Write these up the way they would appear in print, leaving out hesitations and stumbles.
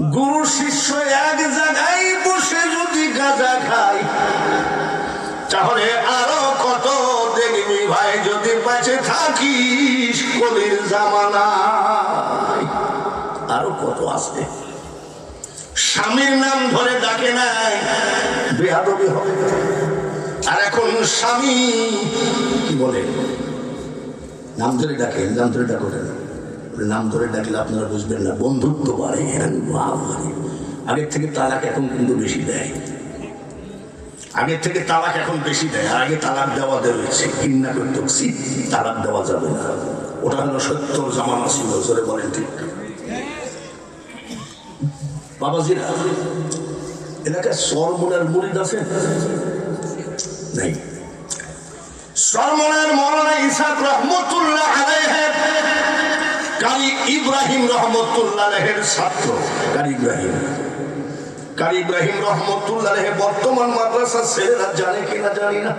গুরু শিষ্য এক জায়গায় বসে যদি গাঁজা খায় তাহলে আরো কত দেখবি ভাই যদি বেঁচে থাকিস কলির জামানায় আরো কত আছে। স্বামীর নাম ধরে ডাকে নাই বেয়াদবি হবে। আর এখন স্বামী কি বলে নাম ধরে ডাকে, নাম ধরে ডাকো কেন? নাম ধরে ডাকলে আপনারা বুঝবেন না, বন্ধুত্ব বাড়ে, ভাব বাড়ে। আগের থেকে তালাক এখন কিন্তু বেশি দেয়, আগের থেকে তালাক এখন বেশি দেয়। আগে তালাক দেওয়া রয়েছে কিন্না করতেছি, তালাক দেওয়া যাবে না, ওটা হলো 70 জামানা ছিল। জোরে বলেন ঠিক? বাবাজিরা এলাকায় সরমনের মুরিদ আছে নাই? সরমনের মওলানা ইসহাক রহমতুল্লাহ আলাইহি কারি ইব্রাহিম রহমতুল্লাহ আলাইহির ছাত্র কারি ইব্রাহিম রহমতুল্লাহ আলাইহি বর্তমান মাদ্রাসার ছেলেরা জানে কিনা জানি না,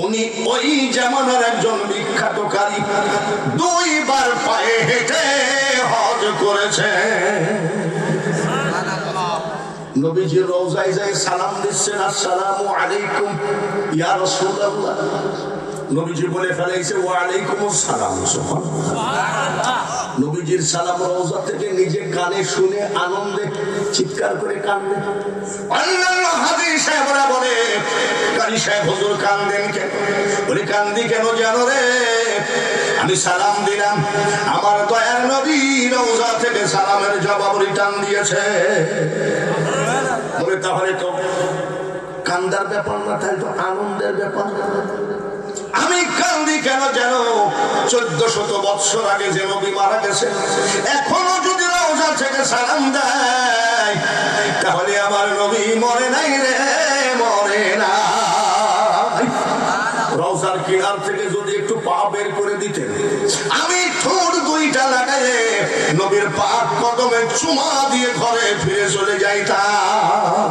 উনি ওই জামানার একজন বিখ্যাত কারি। 2 বার পায়ে হেঁটে হজ করেছে। নবীজির রওজায় যায় সালাম দিচ্ছেন, আসসালামু আলাইকুম ইয়া রাসূলুল্লাহ। নবীজি বলে ফেলাইছে ওয়া আলাইকুমুস সালাম। সুবহানাল্লাহ। নবীজির সালাম রওজা থেকে নিজে কানে শুনে আনন্দে চিৎকার করে কান্দে। অন্যান্য হাজী সাহেবরা বলে কারি সাহেব হুজুর কান্দেন কেন? বলে কান্দি কেন জানো রে? আমি সালাম দিলাম, আমার দয়ার নবী রওজা থেকে সালামের জবাব রিটার্ন দিয়েছে। বলে তাহলে তো কান্দার ব্যাপার না, তাহলে তো আনন্দের ব্যাপার। আমি কান্দি কেন জানো? 1400 বৎসর আগে যে নবী মারা গেছে, এখনো যদি রওজা থেকে সালাম দেয় তাহলে আমার নবী মরে নাই রে, মরে নাই। রওজার কিনার থেকে যদি একটু পা বের করে দিতেন, আমি ঠোঁট 2টা লাগাইলে নবীর পাক কদমে চুমা দিয়ে ঘরে ফিরে চলে যাইতাম।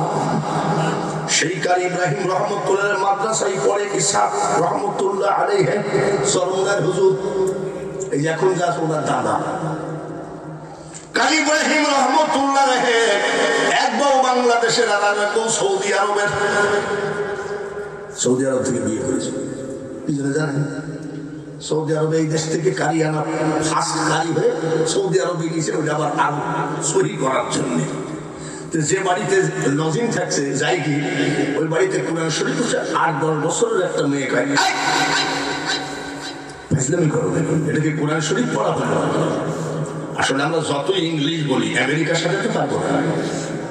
সেই কারি ইব্রাহিম রহমতুল্লাহ মাদ্রাসায় পড়ে ইসহাক রহমতুল্লাহ আলাইহি সরমুনার হুজুর, এই যে এখন যা ওনার দাদা কারি ইব্রাহিম রহমতুল্লাহ আলাইহি একবার বাংলাদেশের আর একবার সৌদি আরবের, সৌদি আরব থেকে বিয়ে করেছে। কি জানেন? সৌদি আরবে এই দেশ থেকে কারি আনা ফার্স্ট কারি হয়ে সৌদি আরবে গিয়েছে, ওটা আবার আর সহি করার জন্য। যে বাড়িতে লজিং থাকছে যাই কি ওই বাড়িতে কোরআন শরীফ হচ্ছে 8-10 বছরের একটা মেয়ে কয় ইসলামী করো, এটাকে কোরআন শরীফ পড়া ভালো। আসলে আমরা যত ইংলিশ বলি আমেরিকার সাথে তো পারবো না।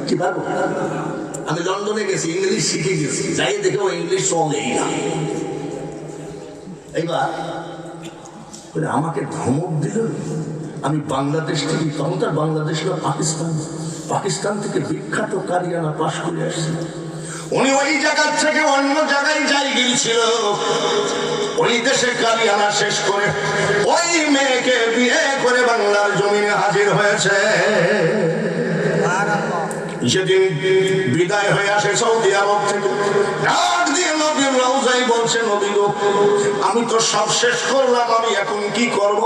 কি পারবো? আমি লন্ডনে গেছি, ইংলিশ শিখে গেছি, যাই দেখে ও ইংলিশ চলেই না। এইবার আমাকে ধমক দিল, আমি বাংলাদেশ থেকে, তখন তার বাংলাদেশ না পাকিস্তান থেকে বিখ্যাত কারিয়ানা পাশ করে আসছে। উনি ওই জায়গার থেকে অন্য জায়গায় যাই গিয়েছিল, ওই দেশে কারিয়ানা শেষ করে ওই মেয়েকে বিয়ে করে বাংলার জমিনে হাজির হয়েছে। যেদিন বিদায় হয়ে আসে সৌদি আরব থেকে, ডাক দিয়ে নবীর রওজায় বলছে, নবী গো আমি তো সব শেষ করলাম, আমি এখন কি করব?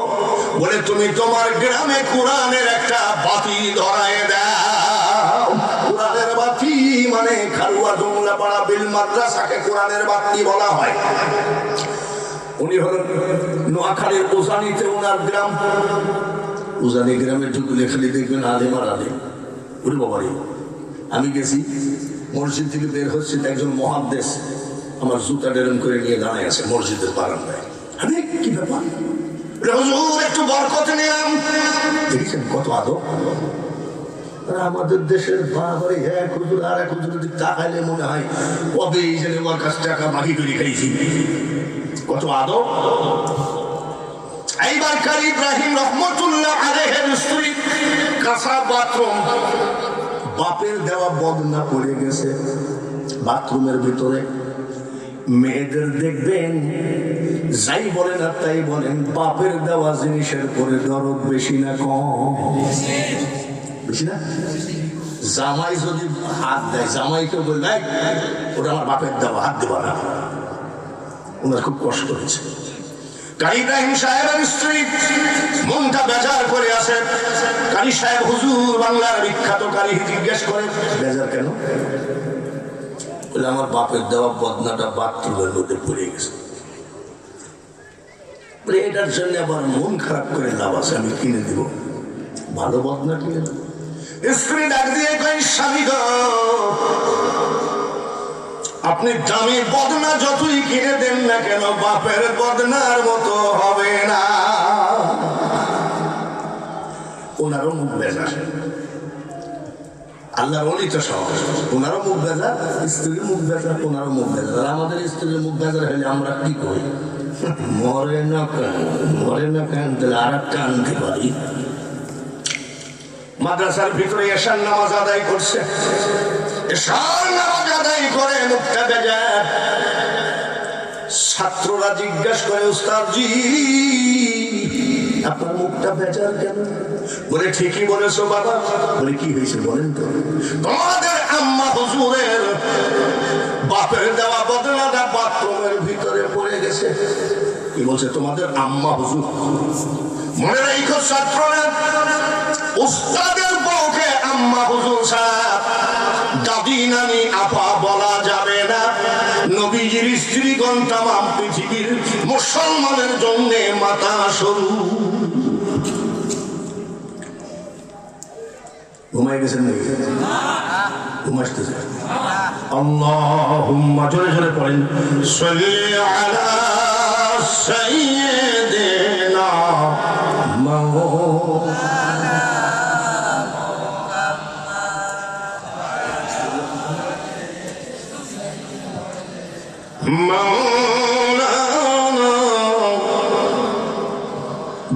বলে তুমি তোমার গ্রামে কোরআনের একটা বাতি ধরায় দাও। কোরআনের বাতি মানে খালুয়া জংলা পাড়া বিল মাদ্রাসাকে কোরআনের বাতি বলা হয়। উনি হলেন নোয়াখালীর উজানিতে ওনার গ্রাম। উজানি গ্রামে ঢুকলে খালি দেখবেন আলেম আর আলেম। ওরে বাবারে, আমি গেছি মসজিদ থেকে বের হচ্ছে, একজন মুহাদ্দিস আমার জুতা ডেরন করে নিয়ে দাঁড়ায় আছে মসজিদের বারান্দায়। আরে কি ব্যাপার? হুজুর একটু বরকত নিলাম। দেখেছেন কত আদব? আমাদের দেশের বাড়ি এক হুজুর আর এক হুজুর দিক তাকাইলে মনে হয় কবে এই যে আমার কাছ টাকা বাকি করে খাইছি। কত আদব! এইবার কারি ইব্রাহিম রহমতুল্লাহ আলাইহির স্ত্রী কাঁচা বাথরুম, বাপের দেওয়া বদনা পড়ে গেছে বাথরুমের ভিতরে। মেয়েদের দেখবেন যাই বলেন আর তাই বলেন, বাপের দেওয়া জিনিসের পরে দরদ বেশি না কম? বেশি না? জামাই যদি হাত দেয়, জামাইকে বলবে ওটা আমার বাপের দেওয়া, হাত দেওয়া না। ওনার খুব কষ্ট হয়েছে। কারি ইব্রাহিম সাহেবের স্ত্রী মনটা বেজার করে আসে। কারি সাহেব হুজুর বাংলার বিখ্যাত কারি জিজ্ঞেস করে বেজার কেন? বলে আমার বাপের দেওয়া বদনাটা বাথরুমের মধ্যে পড়ে গেছে, বলে এটার জন্য আবার মন খারাপ করে লাভ আছে, আমি কিনে দিব, ভালো বদনা কিনে দেব। স্ত্রী ডাক দিয়ে কই স্বামী গো, আপনি দামি বদনা যতই কিনে দেন না কেন বাপের বদনার মতো হবে না। ওনারও মুখ বেজা, আল্লাহর ওলি তো সহজ, ওনারও মুখ বেজা, স্ত্রীর মুখ বেজা, ওনারও মুখ বেজা। আমাদের স্ত্রীর মুখ বেজা হলে আমরা কি করি? মরে না কেন, মরে না কেন, তাহলে আর একটা আনতে পারি। মাদ্রাসার ভিতরে এশার নামাজ আদায় করছে, এশার নামাজ আদায় করে মুখটা বেজার। ছাত্ররা জিজ্ঞাসা করে উস্তাদ জি আপনার মুখটা বেজার কেন? বলে ঠিকই বলেছো বাবা। বলে কি হয়েছে বলেন তো? তোমাদের আম্মা হুজুরের বাপের দেওয়া বদনাটা বাথরুমের ভিতরে পড়ে গেছে। কি বলছে? তোমাদের আম্মা হুজুর। মনে রাখো ছাত্ররা, উস্তাদের বউকে আম্মা হুজুর সাহেব, দাদি নানি আপা বলা যাবে না। নবীজির স্ত্রীগণ তামাম পৃথিবীর মুসলমানের জন্য মাথা সরু। ঘুমাই গেছেন নাকি? ঘুমাইতেছে। আল্লাহুম্মা জোরে জোরে পড়েন সাল্লি আলা সাইয়্যিদিনা মাওলানা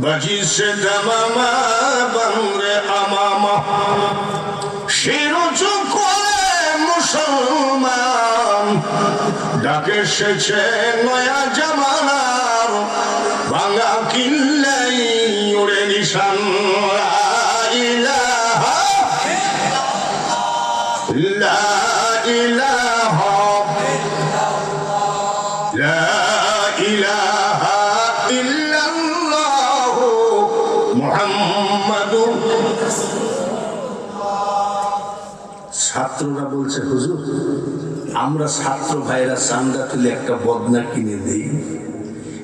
বাজি সে দামামা বন্দে আমামা শিরুচু করে মুসলমান ডাকে এসেছে নয়া জামানার ভাঙা কিল্লাই উড়ে নিশান। লা ইলাহা লা ইলাহা লা ইলাহা ইল্লাল্লাহ মুহাম্মাদুর। ছাত্ররা বলছে হুজুর আমরা ছাত্র ভাইরা চান্দা তুলে একটা বদনা কিনে দেই।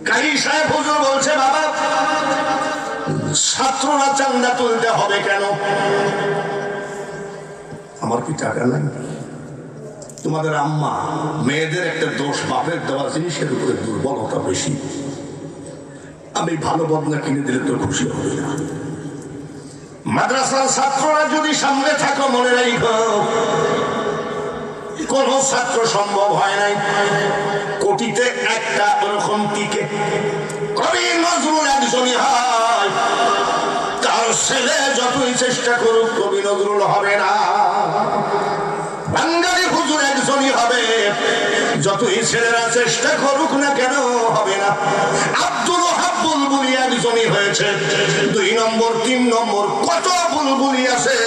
কারি সাহেব হুজুর বলছে বাবা ছাত্ররা চান্দা তুলতে হবে কেন? আমার কি টাকা নাই? তোমাদের আম্মা মেয়েদের একটা দোষ, বাপের দেওয়া জিনিসের উপরে দুর্বলতা বেশি। আমি ভালো বদনা কিনে দিলে তো খুশি হবে না। মাদ্রাসার ছাত্ররা যদি সামনে থাকো মনে রাখো কোন ছাত্র সম্ভব হয় নাই, কোটিতে একটা ওরকম টিকে। কবি নজরুল একজনই হয়, তার ছেলে যতই চেষ্টা করুক কবি নজরুল হবে না। বাঙালি হুজুর একজনই হবে, যতই ছেলেরা চেষ্টা করুক না কেন হবে না। আব্দুল ওহাব বুলবুলি একজনই হয়েছে, 2 নম্বর 3 নম্বর কত বুলবুলি আছে,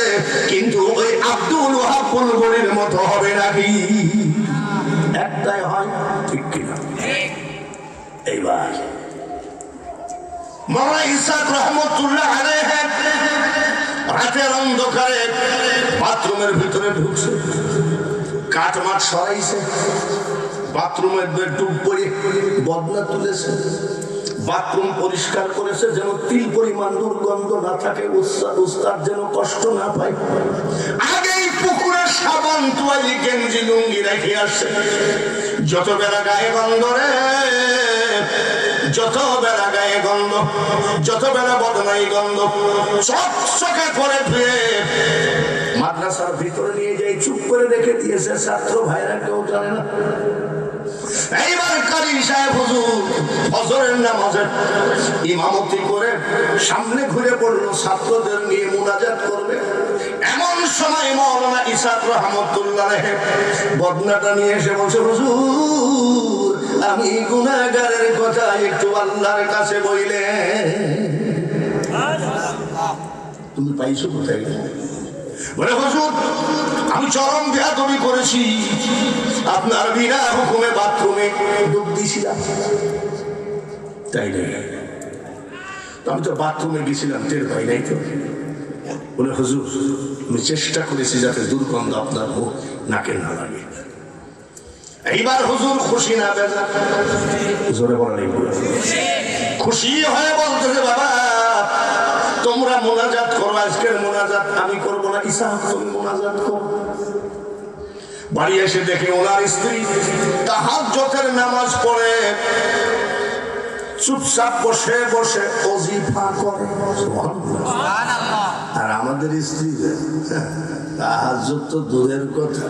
কিন্তু ওই আব্দুল ওহাব বুলবুলির মতো হবে নাকি? একটাই হয়, ঠিক কিনা? এইবার মাওলানা ইসহাক রহমতুল্লাহ আলাইহি রাতের অন্ধকারে বাথরুমের ভিতরে ঢুকছে, কাটমাট সরাইছে, বাথরুমের ডুব পড়ে বদনা তুলেছে, বাথরুম পরিষ্কার করেছে যেন তিল পরিমাণ দুর্গন্ধ না থাকে, উস্তাদ যেন কষ্ট না পায়। আগেই পুকুরে সাবান তোয়ালি গেঞ্জি লুঙ্গি রেখে আসছে। যত বেলা গায়ে গন্ধ রে, যত বেলা গায়ে গন্ধ, যত বেলা বদনাই গন্ধ, চকচকে করে ধুয়ে মাদ্রাসার ভিতরে নিয়ে যাই চুপ করে রেখে দিয়েছে। ছাত্র ভাইরা কেউ জানে না। এইবার কারি সাহেব হুজুর ফজরের নামাজের ইমামতি করে সামনে ঘুরে পড়লো, ছাত্রদের নিয়ে মুনাজাত করবে। এমন সময় মাওলানা ইসহাক রহমতুল্লাহ বদনাটা নিয়ে এসে বলছে হুজুর আমি গুনাহগারের কথা একটু আল্লাহর কাছে বইলে। তুমি পাইছো কোথায়? বলে হুজুর আমি চরম বেয়াদবি করেছি, আপনার বিনা হুকুমে বাথরুমে ডুব দিয়েছিলাম। তাই নেই। আমি তো বাথরুমে গেছিলাম, টের পাই নাই তো। বলে হুজুর আমি চেষ্টা করেছি যাতে দুর্গন্ধ আপনার মুখ নাকে না লাগে। এইবার হুজুর খুশি না বেজার? জোরে বলা নেই, খুশি হয়ে বলতেছে বাবা তোমরা মোনাজাত করো, আজকের মোনাজাত আমি করবো না, ইসাহাক তুমি মোনাজাত করো। বাড়ি এসে দেখে ওনার স্ত্রী তাহাজ্জুদের নামাজ পড়ে চুপচাপ বসে বসে ওজিফা করে। আর আমাদের স্ত্রী তাহাজ্জুদ তো দূরের কথা,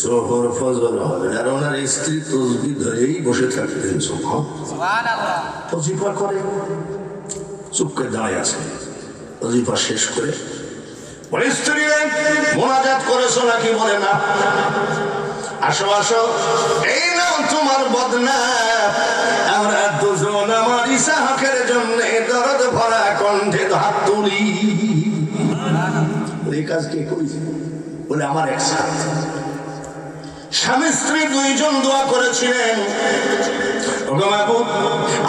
জোহর ফজর হবে আর ওনার স্ত্রী তসবিহ ধরেই বসে থাকতেন, ওজিফা করে চুপকে দাঁড়িয়ে আছে। ওজিফা শেষ করে বলে স্ত্রী মোনাজাত করেছো নাকি? বলে না। আসো আসো, এই নাও তোমার বদনা, আমরা দুজন আমার ইসাহাকের জন্য দরদ ভরা কণ্ঠে হাত তুলি। এই কাজ কে করেছে? বলে আমার এক সাথে স্বামী স্ত্রী দুইজন দোয়া করেছিলেন,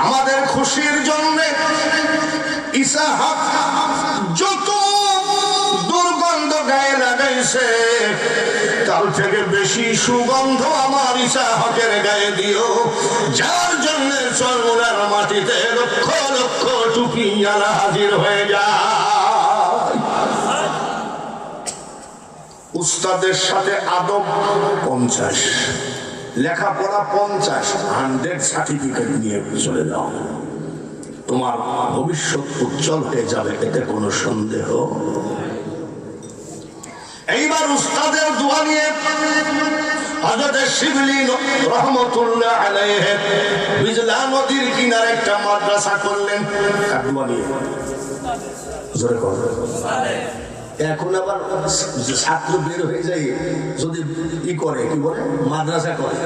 আমাদের খুশির জন্য ইসাহাক যত দুর্গন্ধ গায়ে লাগাইছে তার থেকে বেশি সুগন্ধ আমার ইসাহাকের গায়ে দিও, যার জন্য চরমুনার মাটিতে লক্ষ লক্ষ টুপিয়ালা হাজির হয়ে যায়। উস্তাদের সাথে আদব 50, লেখাপড়া 50, 100 সার্টিফিকেট নিয়ে চলে যাও, তোমার ভবিষ্যৎ উজ্জ্বল হয়ে যাবে, এতে কোনো সন্দেহ। এইবার উস্তাদের দোয়া নিয়ে হযরত শিবলি রহমাতুল্লাহ আলাইহি বিজলা নদীর কিনারে একটা মাদ্রাসা করলেন। কার দোয়া নিয়ে? জোরে কর। এখন আবার ছাত্র বের হয়ে যায় যদি ই করে, কি বলে মাদ্রাসা করে,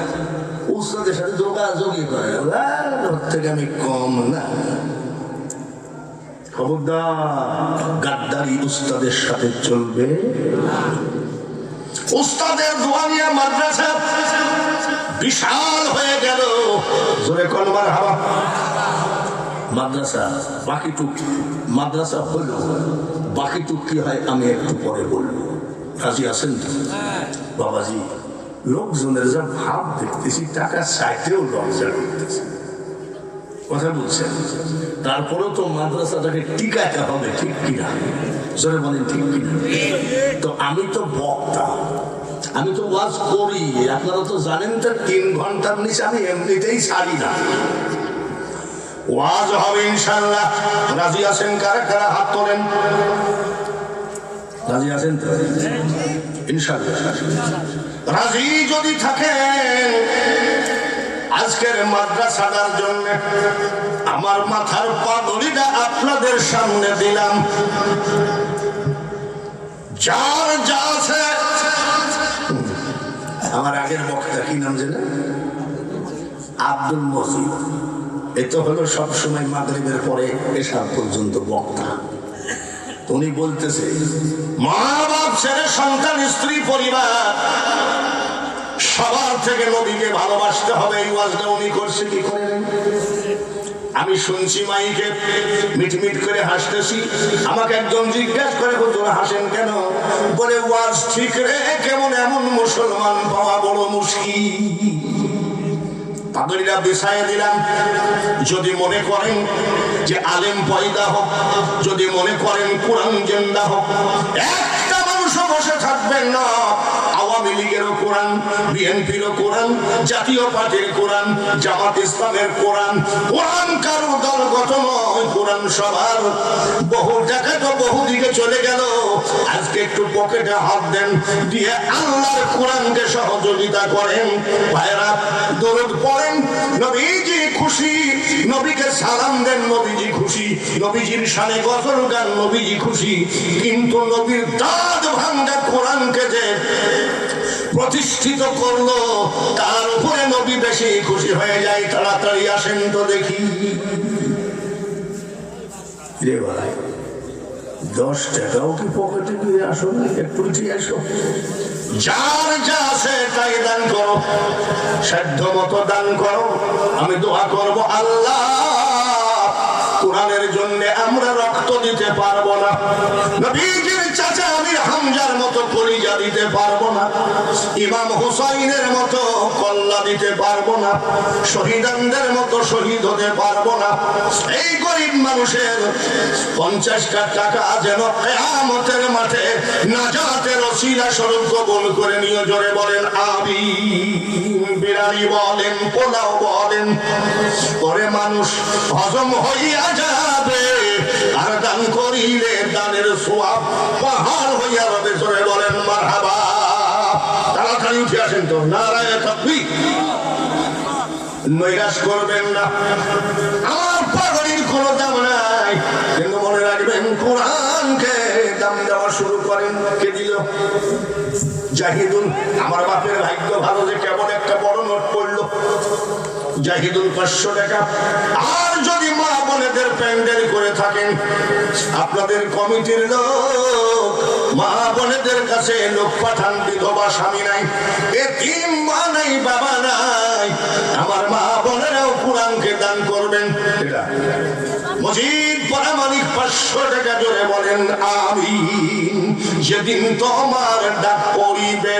উস্তাদের সাথে যোগাযোগই করে, ওর থেকে আমি কম না। খবরদার, গাদ্দারি উস্তাদের সাথে চলবে। উস্তাদের দোয়া নিয়ে মাদ্রাসা বিশাল হয়ে গেল। জোরে কলমার হাওয়া। মাদ্রাসা বাকিটুক মাদ্রাসা হলো, বাকিটুক কি হয় আমি একটু পরে বলবো। রাজি আছেন তো বাবাজি? লোকজনের যা ভাব দেখতেছি, টাকা চাইতেও লজ্জা করতেছে, কথা বলছেন। তারপরেও তো মাদ্রাসাটাকে টিকাতে হবে, ঠিক কিনা? জোরে বলেন ঠিক কিনা? তো আমি তো বক্তা, আমি তো ওয়াজ করি, আপনারা তো জানেন তো 3 ঘন্টার নিচে আমি এমনিতেই ছাড়ি না। ওয়াজ হবে ইনশাআল্লাহ। রাজি আছেন? কারা কারা হাত তোলেন। রাজি আছেন তো ইনশাআল্লাহ? রাজি যদি থাকেন আজকের মাদ্রাসাটার জন্য আমার মাথার পাগড়িটা আপনাদের সামনে দিলাম। যার যা আছে, আমার আগের বক্তা কি নাম জানেন? আব্দুল মজিদ। এ তো হলো সবসময় মাগরিবের পরে এশার পর্যন্ত বক্তা। উনি বলতেছে মা বাপ ছেড়ে সন্তান স্ত্রী পরিবার সবার থেকে নবীকে ভালোবাসতে হবে। এই ওয়াজটা উনি করছে কি করে? আমি শুনছি মাইকে মিটমিট করে হাসতেছি। আমাকে একজন জিজ্ঞাসা করে হুজুর হাসেন কেন? বলে ওয়াজ ঠিক রে, কেমন এমন মুসলমান পাওয়া বড় মুশকিল। পাগড়িটা বিছাইয়ে দিলাম। যদি মনে করেন যে আলেম পয়দা হোক, যদি মনে করেন কোরআন জিন্দা হোক, একটা মানুষও বসে থাকবেন না। আওয়ামী লীগেরও কোরআন, বিএনপিরও কোরআন, জাতীয় পার্টির কোরআন, জামাত ইসলামের কোরআন, কোরআন কারো দলগত নয়, কোরআন সবার। বহু টাকা তো বহু দিকে চলে গেল। আজকে একটু পকেটে হাত দেন, দিয়ে আল্লাহর কোরআনকে সহযোগিতা করেন। ভাইরা দরুদ পড়েন, নবীজি খুশি, নবীকে সালাম দেন, নবীজি খুশি, নবীজির শানে গজল গান, নবীজি খুশি। কিন্তু নবীর দাঁত ভাঙ্গা কোরআনকে যে প্রতিষ্ঠিত করলো, তার উপরে নবী বেশি খুশি হয়ে যায়। তাড়াতাড়ি আসেন তো দেখি। রে ভাই 10 টাকাও কি পকেটে দিয়ে আসো না, একটু উঠিয়ে আসো। যার যা আছে তাই দান করো, সাধ্য মতো দান করো। আমি দোয়া করব, আল্লাহ কোরআনের জন্য আমরা রক্ত দিতে পারবো না, নবীজির চাচা আমির হামজার মতো কলিজা দিতে পারবো না, ইমাম হুসাইনের মতো কল্লা দিতে পারবো না, শহীদানদের মতো শহীদ হতে পারবো না। এই গরিব মানুষের 50 টাকা যেন কিয়ামতের মাঠে নাজাতের ওসিলা স্বরূপ কবুল করে নিয়ে জোরে বলেন আমিন। বিরিয়ানি বলেন, পোলাও বলেন, পরে মানুষ হজম হইয়া যাবে, আর দান করিলে দানের সওয়াব পাহাড় হইয়া রবে। জোরে বলেন মারহাবা। তাড়াতাড়ি উঠে আসেন তো, নারায়ে তাকবীর। নৈরাশ করবেন না, আমার পাগড়ির কোনো দাম নাই, কিন্তু মনে রাখবেন কোরআনকে দাম দেওয়া শুরু করেন। কে দিল? জাহিদুল। আমার বাপের ভাগ্য ভালো যে কেমন একটা বড় নোট পড়লো। জাহিদুল 500 টাকা। আর যদি মা বোনেদের প্যান্ডেল করে থাকেন, আপনাদের কমিটির লোক মা বোনেদের কাছে লোক পাঠান, বিধবা স্বামী নাই, এতিম মা নাই, বাবা নাই, আমার মা বোনেরাও কোরআনকে দান করবেন। এটা মসজিদ পরামানিক 500 টাকা। জোরে বলেন আমিন। যেদিন তোমার ডাক পড়িবে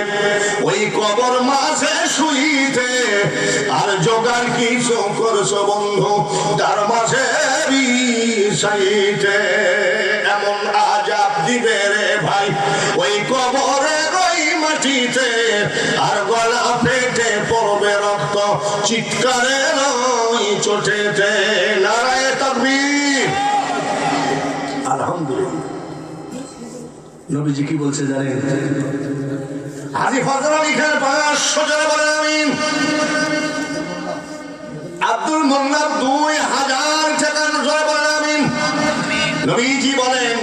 ওই কবর মাঝে শুইতে, আর জোগাড় কিছু করছো বন্ধু তার মাঝে বিষাইতে, এমন আজাব দিবে রে ভাই ওই কবরের ওই মাটিতে, আর গলা পেটে পড়বে রক্ত চিৎকারের ওই চোটেতে। নারায়ে তাকবীর। আলহামদুলিল্লাহ। নবীজি কি বলছে জানেন? হাজী ফজল আলী খান 500 জনে বলেন আমিন। আব্দুল মোল্লা 2000 টাকা জনে বলেন আমিন। নবীজি বলেন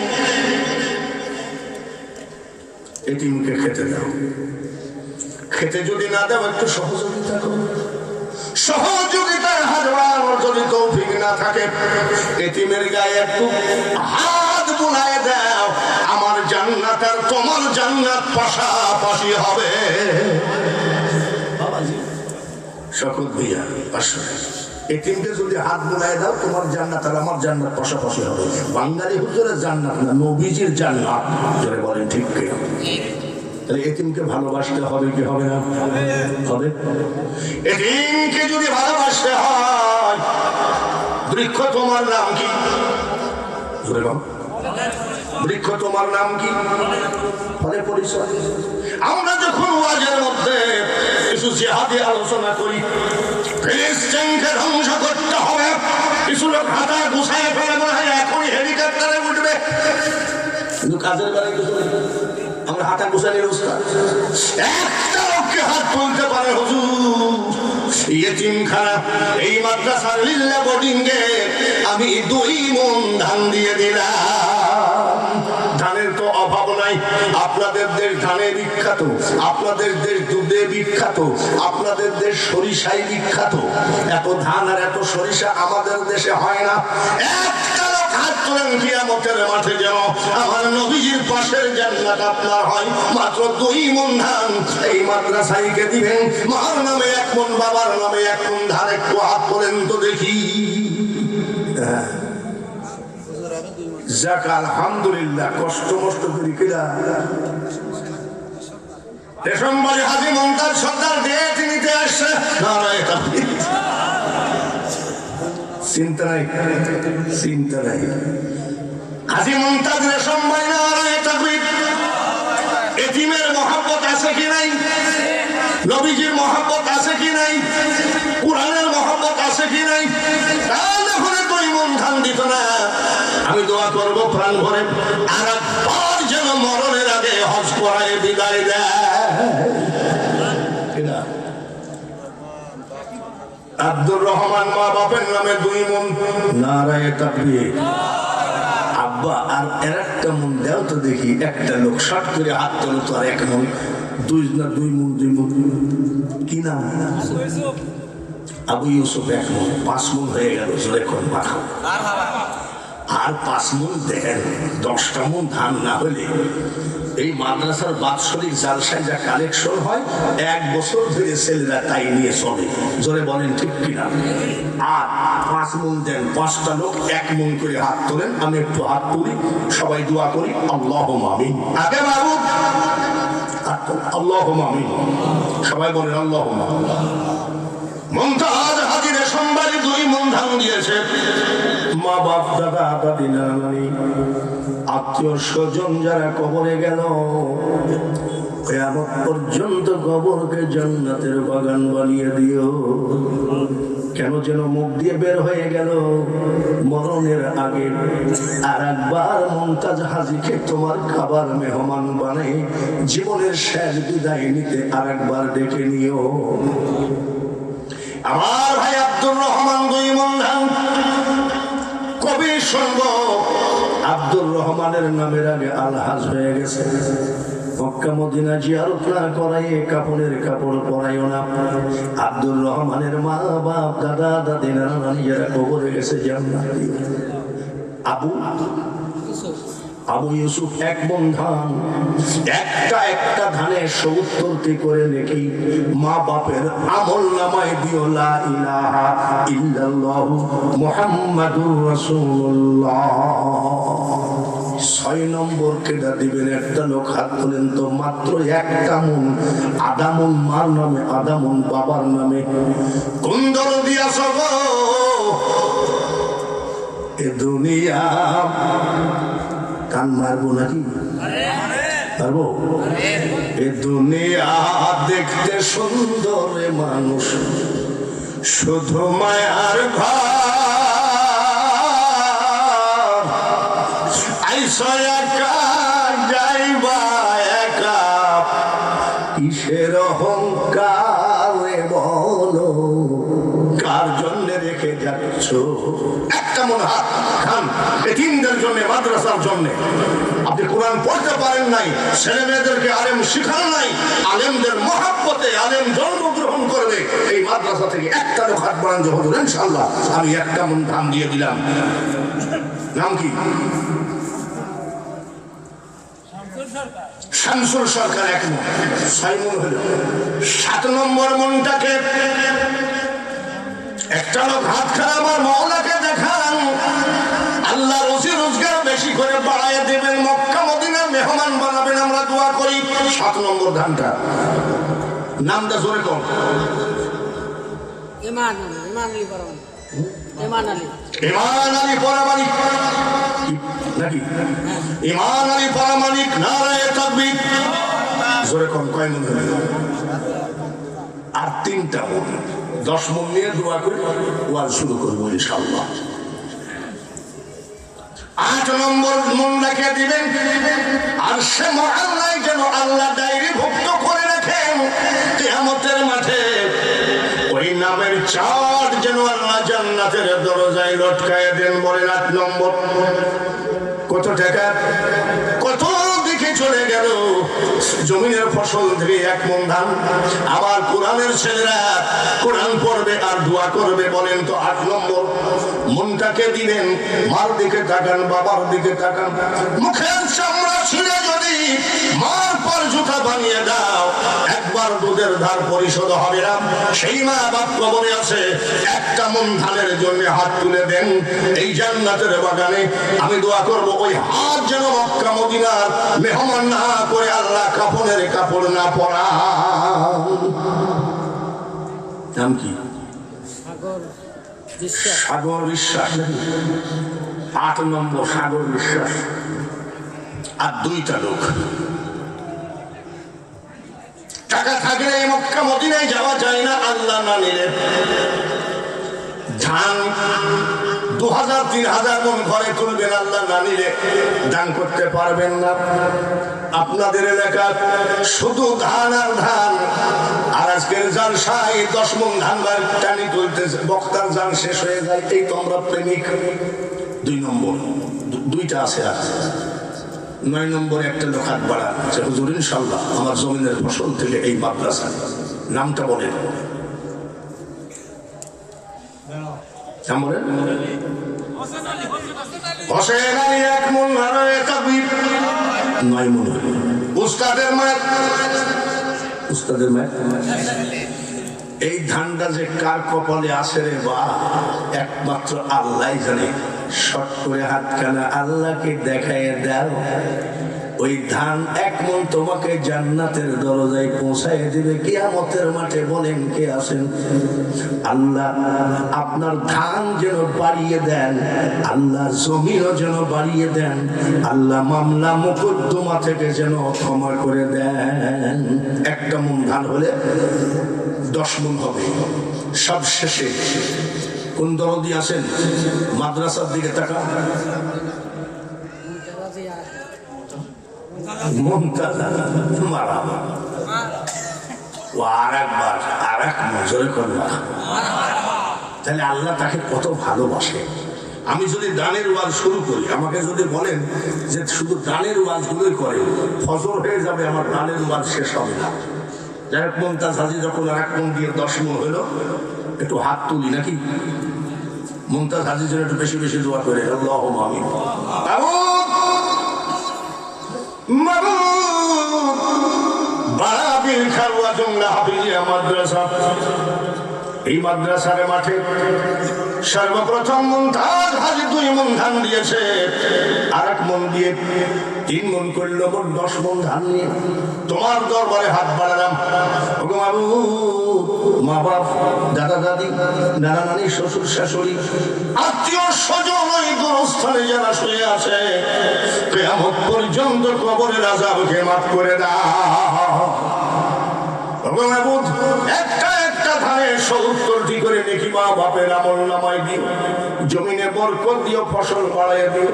এতিমকে খেতে দাও, খেতে যদি না দাও একটু সহযোগিতা করো, সহযোগিতার হাত বাড়ানোর যদি তৌফিক না থাকে এতিমের গায়ে একটু হাত বুলায় দাও, আমার জান্নাত আর তোমার জান্নাত পাশাপাশি হবে। বাবাজি শকত ভাইয়া 500 টাকা। এতিমকে যদি হাত বুলায় দাও তোমার জান্নাত আর আমার জান্নাত পাশাপাশি হবে। বাঙালি হুজুরের জান্নাত না, নবীজির জান্নাত। জোরে বলেন ঠিক কি? তাহলে এতিমকে ভালোবাসতে হবে কি হবে না? হবে। এতিমকে যদি ভালোবাসতে হয়, বৃক্ষ তোমার নাম কি? জোরে বল। বৃক্ষ তোমার নাম কি? ফলে পরিচয়। আমরা যখন ওয়াজের মধ্যে কিছু জিহাদি আলোচনা করি, ফিলিস্তিনকে ধ্বংস করতে হবে, কিছু লোক হাতা গুছায় ফেলে মনে হয় এখনই হেলিকপ্টারে উঠবে, কিন্তু কাজের বেলায় কিছু আমরা হাতা গুছানির উস্তাদ। একটা লোককে হাত তুলতে পারে হুজুর ইয়েতিমখানা এই মাদ্রাসার লিল্লা বোর্ডিংয়ে আমি 2 মণ ধান দিয়ে দিলাম। ধানের তো অভাব নাই, আপনাদের দেশ ধানে বিখ্যাত, আপনাদের দেশ দুধে বিখ্যাত, আপনাদের দেশ সরিষায় বিখ্যাত। এত ধান আর এত সরিষা আমাদের দেশে হয় না। একটা লোক হাত তোলেন কিয়ামতের মাঠে যেন আমার নবীজির পাশের জান্নাত আপনার হয়। মাত্র 2 মণ ধান এই মাদ্রাসাইকে দিবেন, মার নামে 1 মণ, বাবার নামে 1 মণ ধান। একটু হাত তোলেন তো দেখি। যাক আলহামদুলিল্লাহ। কষ্ট মষ্ট করি কিনা রেশমবাড়ি হাজী মমতাজ সর্দার ডেট নিতে আসছে। নারায়ে তাকবীর। চিন্তা নাই, চিন্তা নাই। হাজী মমতাজ রেশমবাড়ি, নারায়ে তাকবীর। এতিমের মহব্বত আছে কি নাই? নবীজির মহব্বত আছে কি নাই? কোরআনের মহব্বত আছে কি নাই? তাহলে হলে 2 মণ ধান দিত না। আমি দোয়া করবো প্রাণ ভরে আর একবার যেন মরণের আগে হজ করায় বিদায় দেয়। আব্দুর রহমান মা বাপের নামে 2 মণ। নারায়ে তাকবীর। আব্বা আর একটা মণ দাও তো দেখি। একটা লোক শর্ট করে হাত তোলো তো, আর 1 মণ। 2 মণ কি নাম? আবু ইউসুফ 1 মণ। 5 মণ হয়ে গেল। জোরে কোন পাঠাও। আর 5 মণ দেন, 10টা মণ ধান না হলে এই মাদ্রাসার বাৎসরিক জালসায় যা কালেকশন হয় 1 বছর ধরে ছেলেরা তাই নিয়ে চলে। জোরে বলেন ঠিক কিনা? আর 5 মণ দেন, 5টা লোক 1 মণ করে হাত তোলেন। আমি একটু হাত তুলি, সবাই দোয়া করি আল্লাহুম্মা আমিন। আগে মাবুদ আল্লাহুম্মা আমিন, সবাই বলেন আল্লাহুম্মা। মুমতাজ হাজিরে সোমবারে 2 মণ ধান দিয়েছে। মা বাপ দাদা দাদি নানি আত্মীয় স্বজন যারা কবরে গেল, কিয়ামত পর্যন্ত কবরকে জান্নাতের বাগান বানিয়ে দিও। কেন যেন মুখ দিয়ে বের হয়ে গেল মরণের আগে আর একবার মুমতাজ হাজিকে তোমার খাবার মেহমান বানাই জীবনের শেষ বিদায় নিতে আর একবার ডেকে নিও। আমার ভাই আব্দুর রহমান 2 মণ ধান কবি সর্ব আব্দুর রহমানের নামের আগে আলহাজ হয়ে গেছে। মক্কা মদিনা জিয়ারত না করাইয়ে কাপড়ের কাপড় পরাইও না। আব্দুর রহমানের মা বাপ দাদা দাদি নানি যারা কবরে গেছে জান্নাত দিও। আবু ইউসুফ 1 মণ ধান, একটা ধানে 70টি করে নাকি মা বাপের আমল নামায় দিও। লা ইলাহা ইল্লাল্লাহু মুহাম্মাদুর রাসূলুল্লাহ। 6 নম্বর কেডা দিবেন? একটা লোক হাত তোলেন তো। মাত্র 1টা মণ, আধা মণ মার নামে, আধা মণ বাবার নামে। কোন দল দিয়াছ গো এ দুনিয়া? কান মারবো নাকি? পারবো? এ দুনিয়া দেখতে সুন্দর মানুষ, শুধু মায়ার ঘর। আইসা একা যাইবা একা, কিসের অহংকার বলো? কার জন্য রেখে যাচ্ছ? একটা মন হাত খান এতিমদের জন্য, মাদ্রাসার জন্য। আপনি কোরআন পড়তে পারেন নাই, ছেলে মেয়েদেরকে আলেম শিখান নাই, আলেমদের মহাব্বতে আলেম জন্মগ্রহণ করবে। এই মাদ্রাসা থেকে একটা লোক হাত বাড়ান যে হুজুর ইনশাআল্লাহ আমি 1টা মণ ধান দিয়ে দিলাম। নাম কি? শামসুল সরকার 1 মণ, 6 মণ হলো। 7 নম্বর মণটাকে একটা লোক হাত খারাপ আমার মাওলাকে দেখান, আল্লাহ রুজি রোজগার বেশি করে বাড়ায় দেবেন, মক্কা মদিনা মেহমান বানাবেন, আমরা দোয়া করি। 7 নম্বর ধানটা নামটা জোরে কর। ইমান আলী পরামানিক নাকি? ইমান আলী পরামানিক, নারায়ে তাকবীর। জোরে কর। কয় মণ হলো? আর 3টা মণ। 10 মণ নিয়ে দোয়া করে ওয়াজ শুরু করবো ইনশাআল্লাহ। 8 নম্বর মণ রেখে দিবেন। আর সে মহল্লায় যেন আল্লাহ ডায়েরি ভুক্ত করে রাখেন, কিয়ামতের মাঠে ওই নামের চার্ট যেন আল্লাহ জান্নাতের দরজায় লটকায় দেন। বলেন 8 নম্বর। কত টাকা, কত দিকে চলে গেল জমিনের ফসল থেকে 1 মণ ধান। আবার কোরআনের ছেলেরা কোরআন পড়বে আর দোয়া করবে। বলেন তো 8 নম্বর মনটাকে দিবেন। মার দিকে তাকান, বাবার দিকে তাকান। মুখের চামড়া ছিঁড়ে যদি মার পর জুতা বানিয়ে দাও, একবার দুধের ধার পরিশোধ হবে না। সেই মা বাপ কবরে আছে, 1টা মণ ধানের জন্য হাত তুলে দেন। এই জান্নাতের বাগানে আমি দোয়া করব ওই হাত যেন মক্কা মদিনার মেহমান না করে আল্লাহ কাফনের কাপড় না পরা। নাম কি? সাগর বিশ্বাস। 8 নম্বর সাগর বিশ্বাস। আর 2টা লোক। টাকা থাকলে এই মক্কা মদিনায় যাওয়া যায় না আল্লাহ না নিলে। ধান 2000-3000 মণ ঘরে তুলবেন, আল্লাহ না নিলে দান করতে পারবেন না। আপনাদের এলাকার শুধু ধান আর ধান। আর আজকের জালসায় 10 মণ ধান টানি তুলতেছে, বক্তার জান শেষ হয়ে যায়। এই তো আমরা প্রেমিক। 2 নম্বর, 2টা আছে। আর 9 নম্বরে একটা লোক হাত বাড়ান যে হুজুর ইনশাআল্লাহ আমার জমিনের ফসল থেকে এই মাদ্রাসা। নামটা বলেন। হোসেন আলী 1 মন, নারায়ে তাকবীর 9 মন। উস্তাদের মায়ের, উস্তাদের মায়ের এই ধানটা যে কার কপালে আসে রে বা একমাত্র আল্লাহ জানে। শর্ট করে হাতখানা আল্লাহকে দেখায় দাও, ওই ধান 1 মন তোমাকে জান্নাতের দরজায় পৌঁছায় দিবে কিয়ামতের মাঠে। বলেন কে আছেন? আল্লাহ আপনার ধান যেন বাড়িয়ে দেন, আল্লাহ জমিনও যেন বাড়িয়ে দেন, আল্লাহ মামলা মোকদ্দমা থেকে যেন ক্ষমা করে দেন। 1 মন ধান হলে 10 মন হবে। সব শেষে কোন দরদি আছেন? মাদ্রাসার দিকে তাকা। তাহলে আল্লাহ তাকে কত ভালোবাসে। আমি যদি দানের ওয়াজ শুরু করি, আমাকে যদি বলেন যে শুধু দানের ওয়াজ গুলোই করে, ফজর হয়ে যাবে, আমার দানের ওয়াজ শেষ হবে না। যাই হোক, মুমতাজ হাজি যখন 1 মন দিয়ে 10 মন হইলো, একটু হাত তুলি নাকি? মুমতাজ হাজির জন্য একটু বেশি বেশি দোয়া করে। আল্লাহুম্মা আমিন। বারাবিল খারওয়া জুমলা হাফিজিয়া মাদ্রাসা, এই মাদ্রাসার মাঠে সর্বপ্রথম মুমতাজ হাজি 2 মন ধান দিয়েছে, আর 1 মন দিয়ে 3 মন করল, 10 মন ধান নিয়ে তোমার দরবারে হাত বাড়ালাম। ওগো মাবুদ, মা বাপ, দাদা দাদি, নানা নানি, শ্বশুর শাশুড়ি, আত্মীয় স্বজন ওই গোরস্থানে যারা শুয়ে আছে, কিয়ামত পর্যন্ত কবরের আযাবকে মাফ করে দাও। ওগো মাবুদ, একটা একটা ধানের 70টি করে নেকি মা বাপের আমলনামায় দিও, জমিনে বরকত দিও, ফসল বাড়াইয়া দিও।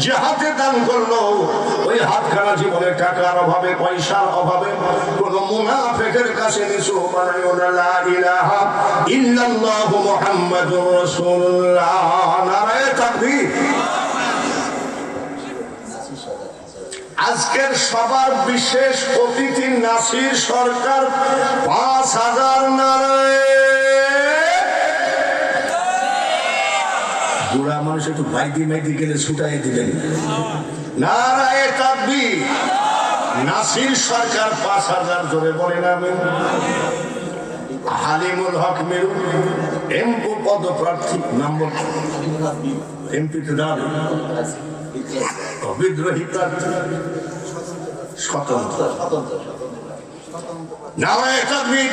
যে হাতে দান করলো ওই হাতখানা জীবনে টাকার অভাবে, পয়সার অভাবে কোন মুনাফিকের কাছে নিচু বানাইও না। লা ইলাহা ইল্লাল্লাহু মুহাম্মাদুর রাসূলুল্লাহ। নারায়ে তাকবীর। আজকের সবার বিশেষ অতিথি নাসির সরকার 5000 নারায়ে। বুড়া মানুষ একটু বাইদি মাইদি গেলে ছুটাই দিলেন। নারায়ে তাকবীর। নাসির সরকার 5000 জোরে বলেন আমিন। হালিমুল হক মেরু এমপি পদপ্রার্থী, নম্বর এমপিতে দাঁড়, বিদ্রোহী প্রার্থী, স্বতন্ত্র। নারায়ে তাকবীর।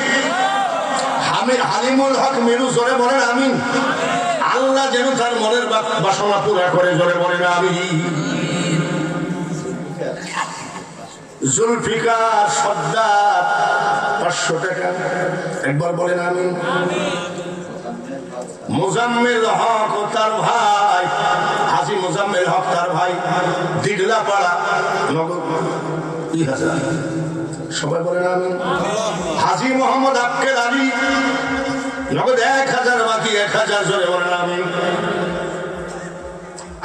হালিমুল হক মেরু জোরে বলেন আমিন। আল্লাহ যেন তার মনের বাসনা পুরা করে, জোরে বলেন আমিন। জুলফিকার সর্দার 500 টাকা, একবার বলেন আমিন। মোজাম্মেল হক ও তার ভাই, হাজী মোজাম্মেল হক তার ভাই, দিগলা পাড়া, নগদ 2000, সবাই বলেন আমিন। হাজী মোহাম্মদ আক্কেল আলী, নগদ 1000, বাকি 1000, জোরে বলেন আমিন।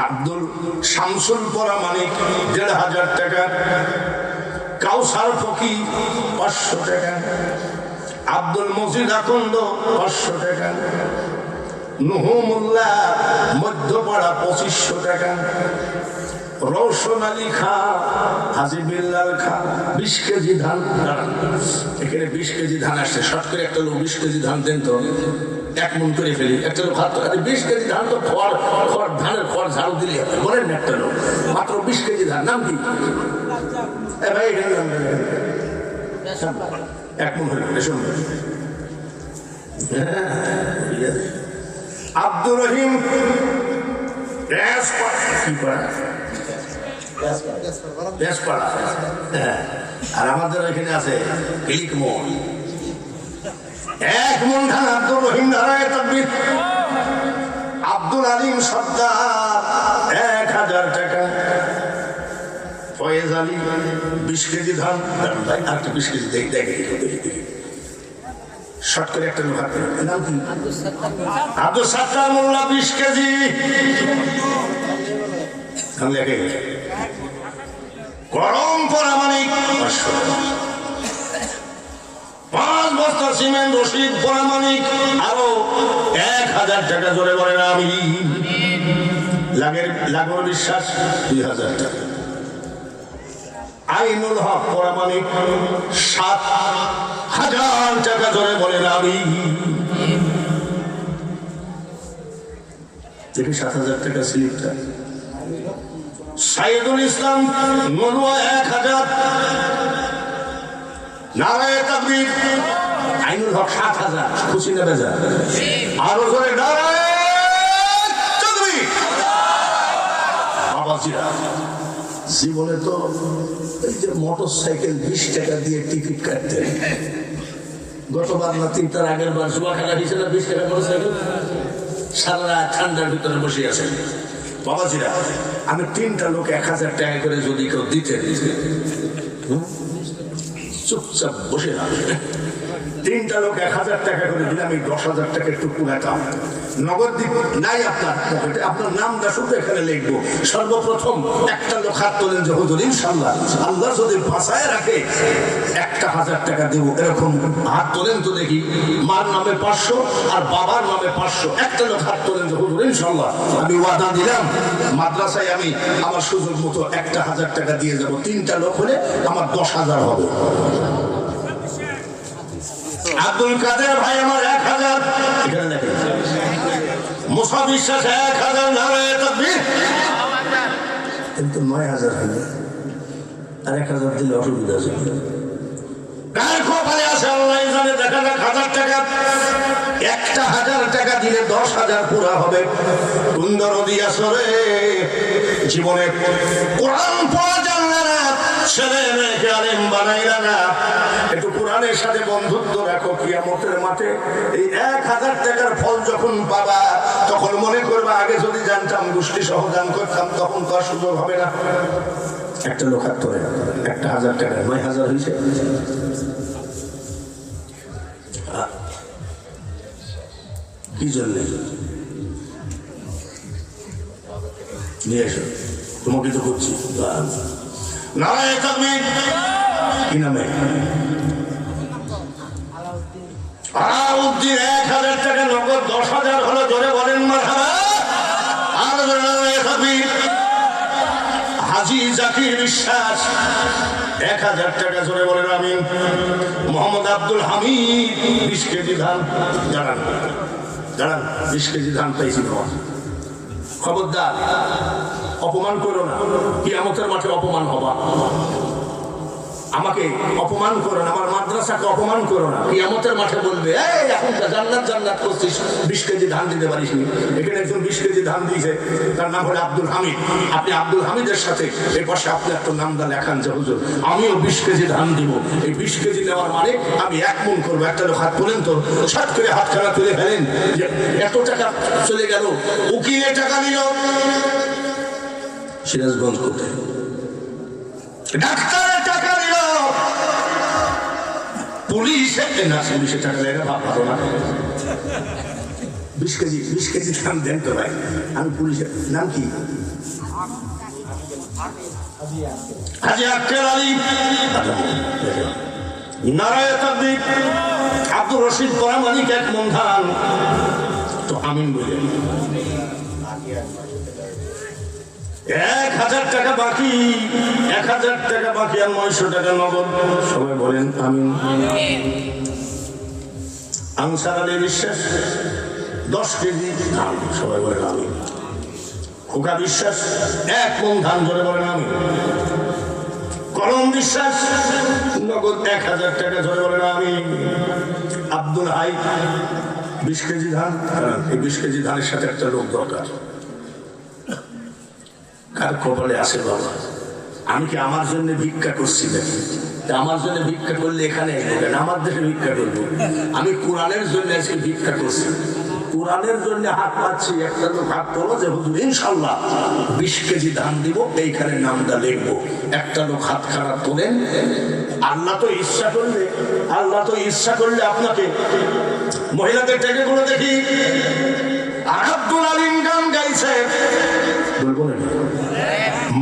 আব্দুল শামসুল পরামানিক 1500 টাকা, কাউসার ফকির 500 টাকা, আব্দুল মজিদ আকন্দ 500 টাকা, নুহুমুল্লাহ মধ্যপাড়া 2500 টাকা, রৌশন আলী খা, হাজি বিল্লাল খা 20 কেজি ধান। এখানে 20 কেজি ধান আসছে, শর্ট করে একটা লোক 20 কেজি ধান দেন তো, 1 মন করে ফেলি। একটা লোক হাত, 20 কেজি ধান তো খড় ধানের খড় ঝাড়ু দিলে বলেন না, একটা লোক মাত্র 20 কেজি ধান। নাম কি? ভাই 1 মন হলো। আব্দুর রহিম আর আমাদের এখানে আছে ক্লিক মন। 1 মন ধান আব্দুর রহিম, নারায়ে তাকবীর। আব্দুল আলিম সর্দার 1000 টাকা, ফয়েজ আলী 20 কেজি ধান। ভাই আর 20 কেজি দেখে শর্ট করে একটা লোক হাত, নাম কি? আব্দুল সাত্তার মোল্লা 20 কেজি। গরম পরামানিক 5 বস্তা সিমেন্ট রশিদ পরামানিক আরো 1000 টাকা, জোরে বলেন আমিন। লাগর বিশ্বাস 2000 টাকা। আইনুল হক পরামানিক 7000 টাকা ধরে বলেন আমি দেখি 7000 টাকা স্লিপটা। সাইদুল ইসলাম নলুয়া 1000। নারায়ে তাকবীর আইনুল হক 7000। খুশি না বেজা? আরো জোরে নারায়ে তাকবীর। বাবাজিরা জীবনে তো এই যে মোটর সাইকেল 20 টাকা দিয়ে টিকিট কাটতেন, গতবার না 3 তার আগের বার জুয়া খেলা হয়েছিল 20 টাকা মোটর সাইকেল, সারা রাত ঠান্ডার ভিতরে বসে আছেন। বাবাজিরা আমি 3টা লোক 1000 টাকা করে যদি কেউ দিতে চুপচাপ বসে না, 3টা লোক 1000 টাকা করে দিলে আমি 10,000 টাকা একটু কুলাতাম। নগদ দিব নাই আপনার পকেটে, আপনার নামটা শুধু এখানে লিখবো। সর্বপ্রথম একটা লোক হাত তোলেন যে হুজুর ইনশাআল্লাহ আল্লাহ যদি বাঁচায় রাখে 1000 টাকা দেব, এরকম হাত তোলেন তো দেখি। মার নামে 500 আর বাবার নামে 500। একটা লোক হাত তোলেন যে হুজুর ইনশাআল্লাহ আমি ওয়াদা দিলাম মাদ্রাসায় আমি আমার সুযোগ মতো 1000 টাকা দিয়ে যাব। 3টা লোক হলে আমার 10,000 হবে। আব্দুল কাদের ভাই আমার 1000, এখানে দেখেন। মুসা বিশ্বাস 1000, নারায়ে তাকবীর। কিন্তু 9000 হলে আর 1000 দিলে অসুবিধা আছে। কার কপালে আছে আল্লাহ জানে। দেখা যাক 1000 টাকা, 1000 টাকা দিলে 10,000 পুরা হবে। সুন্দর দিয়া সরে জীবনে কোরআন পড়া জানলে না, ছেলে মেয়েকে আলেম বানাইলা না, একটু কোরআনের সাথে বন্ধুত্ব রাখো। কিয়ামতের মাঠে এই 1000 টাকার ফল যখন পাবা তখন মনে করবা আগে যদি জানতাম গোষ্ঠী সহ দান করতাম তখন তো আর সুযোগ হবে না। একটা লোক হাত ধরে 1000 টাকা 9000 হয়েছে। কি জন্য নিয়ে এসো, তোমাকে তো করছি। নারায়ে তাকবীর। কি নামে? আলাউদ্দিন। 1000 টাকা নগদ, 10,000 হলো। জোরে বলেন মারহাবা। আর নারায়ে তাকবীর। হাজী জাকির বিশ্বাস 1000 টাকা, জোরে বলেন আমিন। মোহাম্মদ আব্দুল হামিদ 20 কেজি ধান। দাঁড়ান দাঁড়ান, 20 কেজি ধান পাইছি। খবরদার অপমান করো না, কিয়ামতের মাঠে অপমান হবা। আমাকে অপমান করো না, আমার মাদ্রাসাকে অপমান করো না। কিয়ামতের মাঠে বলবে এই এখন জান্নাত জান্নাত করছিস, 20 কেজি ধান দিতে পারিস নি। এখানে একজন 20 কেজি ধান দিয়েছে, তার নাম হলো আব্দুল হামিদ। আপনি আব্দুল হামিদের সাথে এই পাশে আপনি একটা নামটা লেখান যে হুজুর আমিও 20 কেজি ধান দিব। এই 20 কেজি নেওয়ার মানে আমি 1 মণ করবো। একটা লোক হাত তোলেন তো, সাত করে হাতখানা তুলে ফেলেন যে এত টাকা চলে গেল। উকিলে টাকা নিল সিরাজগঞ্জ কোথায়, ডাক্তারের টাকা নিল, পুলিশে না, পুলিশে টাকা নেই না, ভাবো না। 20 কেজি ধান দেন তো ভাই। আমি পুলিশের নাম কি? হাজী আক্কেল আলী। নারায়ে তাকবীর। আব্দুর রশিদ পরামানিক 1 মণ ধান। তো আমিন বলে 1000 টাকা বাকি, 1000 টাকা বাকি আর 900 টাকা নগদ। সবাই বলেন আমিন। আনসার আলী বিশ্বাস 10 কেজি ধান। সবাই বলেন আমিন। খোকা বিশ্বাস 1 মণ ধান। ধরে বলেন আমিন। কলম বিশ্বাস নগদ 1000 টাকা। ধরে বলেন আমিন। আব্দুল হাই 20 কেজি ধান। এই 20 কেজি ধানের সাথে একটা লোক দরকার। কার কপালে আছে বাবা? আমি কি আমার জন্য ভিক্ষা করছি নাকি? আমার জন্য ভিক্ষা করলে এখানে আমার দেশে ভিক্ষা করবো? আমি কোরআনের জন্য আজকে ভিক্ষা করছি, কোরআনের জন্য হাত পাচ্ছি। একটা লোক হাত তোলো যে হুজুর ইনশাআল্লাহ 20 কেজি ধান দিব, এইখানে নামটা লিখবো। একটা লোক হাত খারাপ তোলেন। আল্লাহ তো ইচ্ছা করলে আপনাকে মহিলাদের ডেকে করে দেখি। আব্দুল আলিম গান গাইছে, বলবো না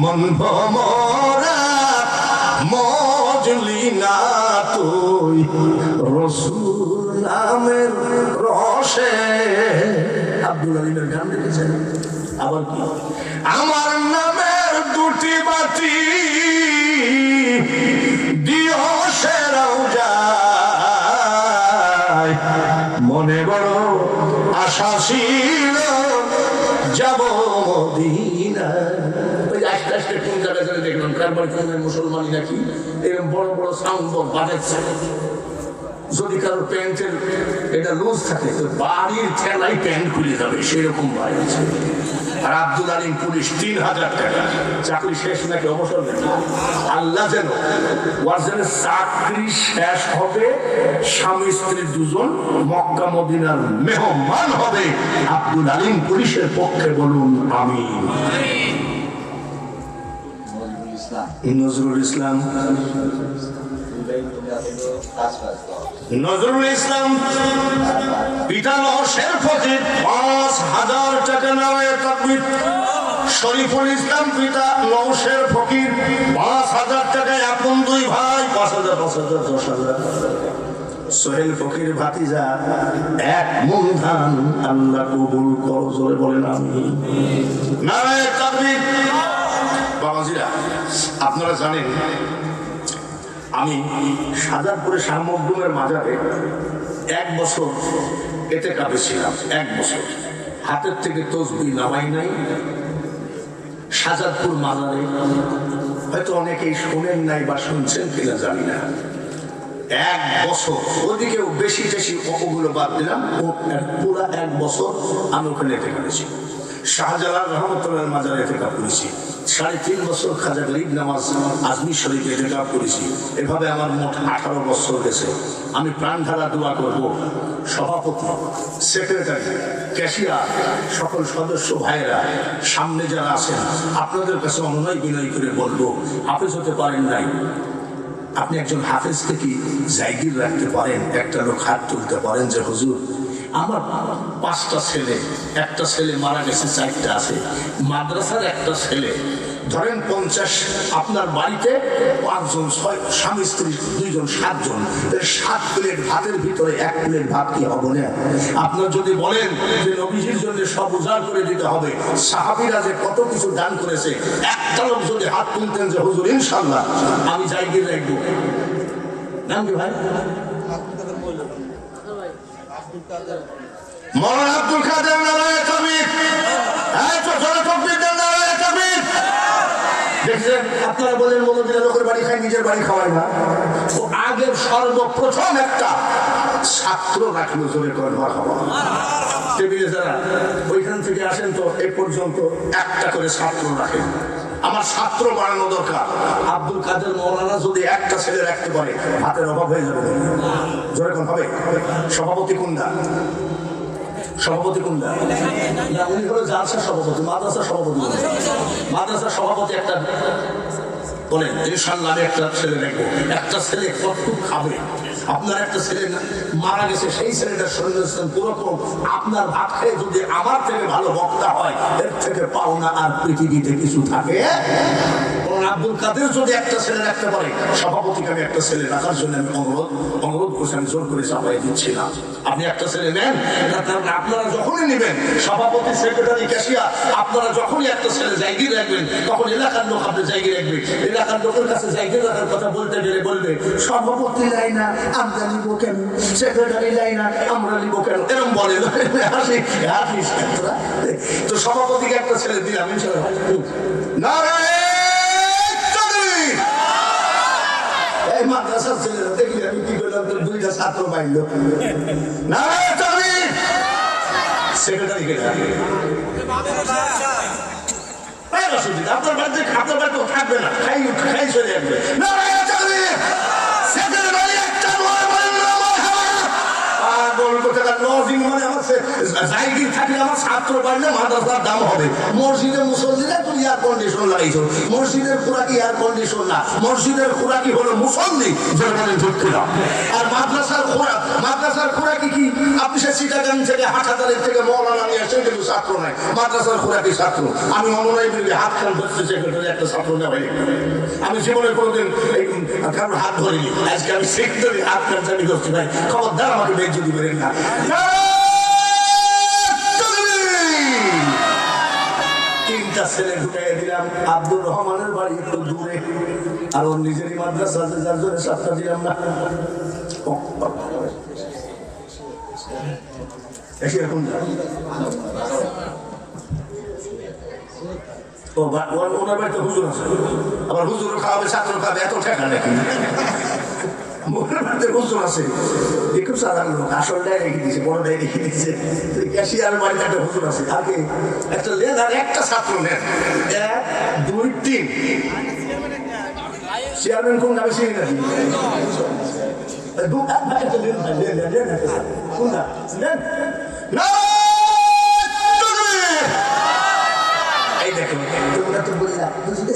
মন ভমরা মজলি না তুই রসুল নামের রসে। আব্দুল আলিমের গান দেখেছেন? আবার কি আমার নামের দুটি বাতি দিও সে রওজায় মনে বড় আশা ছিল যাব মদিনা। ওই আস্তে আস্তে কোন জায়গায় দেখলাম কারবার মুসলমানি নাকি এরকম বড় বড় সাউন্ড বক্স বাজাচ্ছে। যদি কারোর প্যান্টের এটা লুজ থাকে তো বাড়ির ঠেলাই প্যান্ট খুলে যাবে সেরকম বাড়ি আছে। আর আব্দুল আলিম পুলিশ ৩,০০০ টাকা চাকরি শেষ নাকি অবসর নাকি আল্লাহ যেন ওর যেন চাকরি শেষ হবে স্বামী স্ত্রী দুজন মক্কা মদিনার মেহমান হবে। আব্দুল আলিম পুলিশের পক্ষে বলুন আমিন। নজরুল ইসলাম পিতা নওশের ফকির ৫,০০০ টাকা নামে তাকবীর। শরীফুল ইসলাম পিতা নওশের ফকির ৫,০০০ টাকায় আপন দুই ভাই ৫,০০০ ৫,০০০ ১০,০০০। সোহেল ফকির ভাতিজা ১ মন ধান আল্লাহ কবুল করো জোরে বলেন আমিন। নামে তাকবীর। বাবাজিরা আপনারা জানেন আমি সাজাদপুরে শাহ মখদুমের মাজারে ১ বছর এতেকাফে ছিলাম। ১ বছর হাতের থেকে তসবিহ নামাই নাই। সাজাদপুর মাজারে হয়তো অনেকেই শোনেন নাই বা শুনছেন কিনা জানি না। ১ বছর ওদিকে বেশি বেশি ওগুলো বাদ দিলাম। পুরা ১ বছর আমি ওখানে এতেকাফে ছিলাম। শাহজালাল রহমতুল্লাহ মাজারে এতেকাফ করেছি। ৩.৫ বছর খাজা গরিব নামাজ আজমির শরীফে এতেকাফ করেছি। এভাবে আমার মোট ১৮ বছর গেছে। আমি প্রাণ ঢালা দোয়া করব সভাপতি, সেক্রেটারি, ক্যাশিয়ার, সকল সদস্য ভাইয়েরা, সামনে যারা আছেন আপনাদের কাছে অনুনয় বিনয় করে বলবো, হাফেজ হতে পারেন নাই, আপনি একজন হাফেজকে কি জায়গির রাখতে পারেন? একটা লোক হাত তুলতে পারেন যে হুজুর আমার ৫টা ছেলে, একটা ছেলে মারা গেছে, 4টা আছে, মাদ্রাসার একটা ছেলে, ধরেন 50, আপনার বাড়িতে 5 জন, 6 স্বামী স্ত্রী 2 জন, 7 জন, 7 প্লেট ভাতের ভিতরে 1 প্লেট ভাত কি হবে না? আপনার যদি বলেন যে নবীজির জন্য সব উজাড় করে দিতে হবে, সাহাবীরা যে কত কিছু দান করেছে, একটা লোক যদি হাত তুলতেন যে হুজুর ইনশাআল্লাহ আমি জায়গির রাখবো, নাম কি ভাই? মৌলানা আব্দুল কাদের নারায়ে তাকবীর। এই তো জোরে তাকবীর দেন, নারায়ে তাকবীর। দেখছেন আপনারা বলেন মৌলবীরা লোকের বাড়ি খায়, নিজের বাড়ি খাওয়ায় না। ও আগের সর্বপ্রথম একটা ছাত্র রাখলো, জোরে করে মারহাবা। টেবিলে যারা ওইখান থেকে আসেন তো এ পর্যন্ত একটা করে ছাত্র রাখেন। আমার ছাত্র বাড়ানো দরকার। আব্দুল কাদের মৌলানা যদি একটা ছেলে রাখতে পারে হাতের অভাব হয়ে যাবে। জোরে কোন হবে? সভাপতি কোনটা? সভাপতি কোনটা? না, উনি হলো জালসা সভাপতি, মাদ্রাসা সভাপতি। মাদ্রাসা সভাপতি একটা বলেন ইনশাআল্লাহ আমি একটা ছেলে রাখবো। একটা ছেলে কতটুকু খাবে? আপনার একটা ছেলে মারা গেছে, সেই ছেলেটার শরীর পুরোপুর আপনার ভাত খেয়ে যদি আমার থেকে ভালো বক্তা হয়, এর থেকে পাওনা আর পৃথিবীতে কিছু থাকে। আব্দুল কাদের যদি একটা ছেলে রাখতে পারে, সভাপতিকে আমি একটা ছেলে রাখার জন্য আমি অনুরোধ করছি, আমি জোর করে চাপাই দিচ্ছি না। আপনি একটা ছেলে নেন, আপনারা যখনই নেবেন সভাপতি, সেক্রেটারি, ক্যাশিয়ার, আপনারা যখনই একটা ছেলে জায়গিয়ে রাখবেন তখন এলাকার লোক আপনি জায়গিয়ে রাখবে। এলাকার লোকের কাছে জায়গিয়ে রাখার কথা বলতে গেলে বলবে সভাপতি লাই না আমরা নিব কেন, সেক্রেটারি লাই না আমরা নিব কেন, এরকম বলে। তো সভাপতিকে একটা ছেলে দিলাম নারায়ে মাদ্রাসার ছেলেরা দেখি আমি কি করলাম, তোর 2টা ছাত্র পাইল। নারায়ে তাকবীর। সেক্রেটারি কে আপনার বাড়িতে থাকবে না, খাই চলে আসবে। নারায়ে তাকবীর। সেক্রেটারি একটা জায়গির থাকলে আমার ছাত্র বাড়লে মাদ্রাসার দাম হবে। মসজিদের মুসল্লিরা তো এয়ার কন্ডিশন লাগাইছো, মসজিদের খোরাকি এয়ার কন্ডিশন না, মসজিদের খোরাকি হলো মুসল্লি, আর মাদ্রাসার খোরাকি কি? আপনি সে চিটাগাং থেকে, হাটাদারের থেকে মৌলানা নিয়ে আসছেন, কিন্তু ছাত্র নাই, মাদ্রাসার খোরাকি ছাত্র। আমি অনুনয় বিরোধী হাত খান ধরতে সেক্রেটারি একটা ছাত্র নেওয়া হয়নি। আমি জীবনে কোনোদিন কারোর হাত ধরিনি, আজকে আমি সেক্রেটারি হাত খান জানি করছি। ভাই খবরদার আমাকে বেজ্জতি করেন না। ছেলে ঢুকাই দিলাম, আব্দুর রহমানের বাড়ি একটু দূরে, আর ওর নিজেরই মাদ্রাসা আছে, যার জন্য সাতটা দিলাম না। এরকম ওনার বাড়িতে হুজুর আছে, আবার হুজুর খাওয়াবে, ছাত্র খাবে, এত ঠেকা নাকি? ওনার বাড়িতে হুজুর আছে, একটু সাধারণ লোক, আসলটাই রেখে দিয়েছে, বড়টাই রেখে দিয়েছে। ক্যাশিয়ার বাড়িতে একটা হুজুর আছে, আগে একটা নেন আর একটা ছাত্র নেন, 1 2 3। চেয়ারম্যান কোন নামে চিনি নাকি?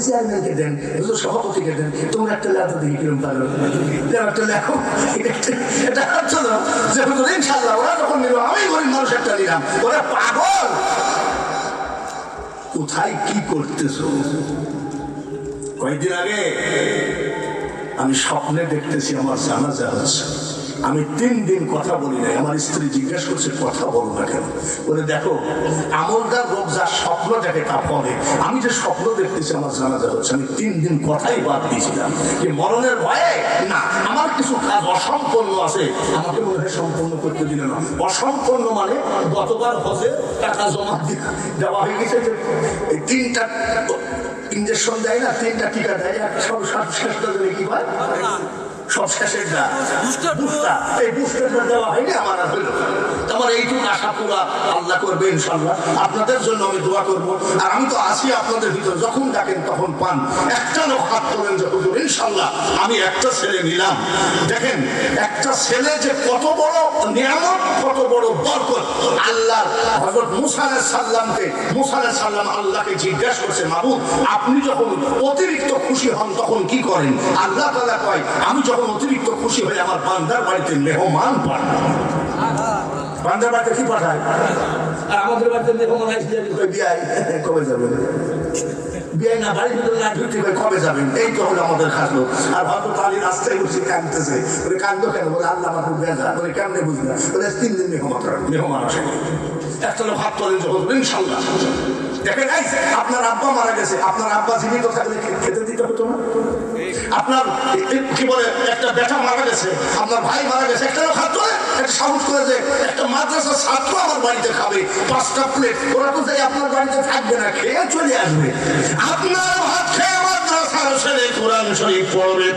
চেয়ারম্যানকে দেন, সভাপতিকে দেন, তোমরা একটা লেখো দেখি কিরম পারো, একটা লেখো। এটা হচ্ছিল যে ইনশাল্লাহ ওরা যখন নিল, আমি গরিব মানুষ একটা নিলাম, ওরা পাগল। কোথায় কি করতেছো? কয়েকদিন আগে আমি স্বপ্নে দেখতেছি আমার জানাজা হচ্ছে, আমি 3 দিন কথা বলি নাই। আমার স্ত্রী জিজ্ঞাসা করছে কথা বলো না কেন? বলে দেখো, আমলদার রোগ যার স্বপ্ন দেখে তা ফলে। আমি যে স্বপ্ন দেখতেছি আমার জানাজা হচ্ছে, আমি 3 দিন কথাই বাদ দিয়েছিলাম যে মরণের ভয়ে না, আমার কিছু কাজ অসম্পূর্ণ আছে, আমাকে মনে হয় সম্পূর্ণ করতে দিলে না। অসম্পূর্ণ মানে গতবার হজে টাকা জমা দেওয়া হয়ে গেছে, যে এই 3টা ইঞ্জেকশন দেয় না, 3টা টিকা দেয়, সব শেষটা দিলে কি হয়, সব শেষের না এই বুস্টারটা দেওয়া হয়নি, আমার আর হইল। আমার এইটুকু আশা পুরা আল্লাহ করবে ইনশাল্লাহ। আপনাদের জন্য আমি দোয়া করব, আর আমি তো আছি আপনাদের ভিতর, যখন ডাকেন তখন পান। একটা লোক হাত তোলেন যে হুজুর ইনশাল্লাহ আমি একটা ছেলে নিলাম। দেখেন একটা ছেলে যে কত বড় নিয়ামত, কত বড় বরকত। আল্লাহ হযরত মুসা আলাইহিস সালামকে, মুসা আলাইহিস সালাম আল্লাহকে জিজ্ঞাসা করছে, মাবুদ আপনি যখন অতিরিক্ত খুশি হন তখন কি করেন? আল্লাহ তাআলা কয়, আমি যখন অতিরিক্ত খুশি হই আমার বান্দার বাড়িতে মেহমান পাঠাই। বান্দার বাড়িতে কি পাঠায়? আর আমাদের বাড়িতে মেহমান আসলে বিয়াই কবে যাবেন? বিয়ে না বাড়ির ভিতরে না ঢুকতে কবে যাবেন? এই তো হলো আমাদের খাসলো। আর হয়তো তালি রাস্তায় বসে কাঁদতেছে, বলে কান্দো কেন? বলে আল্লাহ আমার খুব বেজা, বলে কেমনে বুঝলি না? বলে 3 দিন মেহমান আসে। একটা লোক হাত তোলেন যখন ইনশাল্লাহ। দেখেন আপনার আব্বা মারা গেছে, আপনার আব্বা জীবিত থাকলে খেতে দিতে হতো না? আপনার কি বলে একটা বেটা মারা গেছে, আপনার ভাই মারা গেছে, একটা লোক হাত তোলে, একটা সাহস করে যে একটা মাদ্রাসার ছাত্র আমার বাড়িতে খাবে 5টা প্লেট, ওরা তো যাই আপনার বাড়িতে থাকবে না, খেয়ে চলে আসবে। আপনার ভাত খেয়ে মাদ্রাসার ছেলে কোরআন শরীফ পড়বে,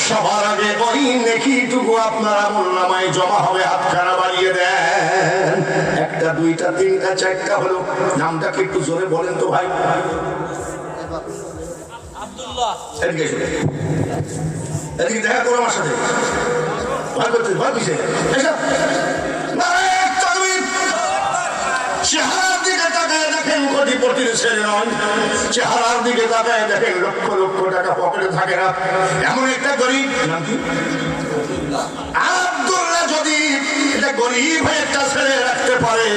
সবার আগে ওই নেকিটুকু আপনার আমলনামায় জমা হবে। হাতখানা বাড়িয়ে দেন। 1টা 2টা 3টা 4টা হলো। নামটাকে একটু জোরে বলেন তো ভাই। এদিকে দেখা করো আমার সাথে, ভয় করতে ভয় কিসে? চেহারার দিকে তাকায় দেখেন কোটিপতির ছেলে নয়, চেহারার দিকে তাকায় দেখেন লক্ষ লক্ষ টাকা পকেটে থাকে না, এমন একটা গরিব। নাম কি? আব্দুল্লাহ। যদি এটা গরিব একটা ছেলে রাখতে পারে,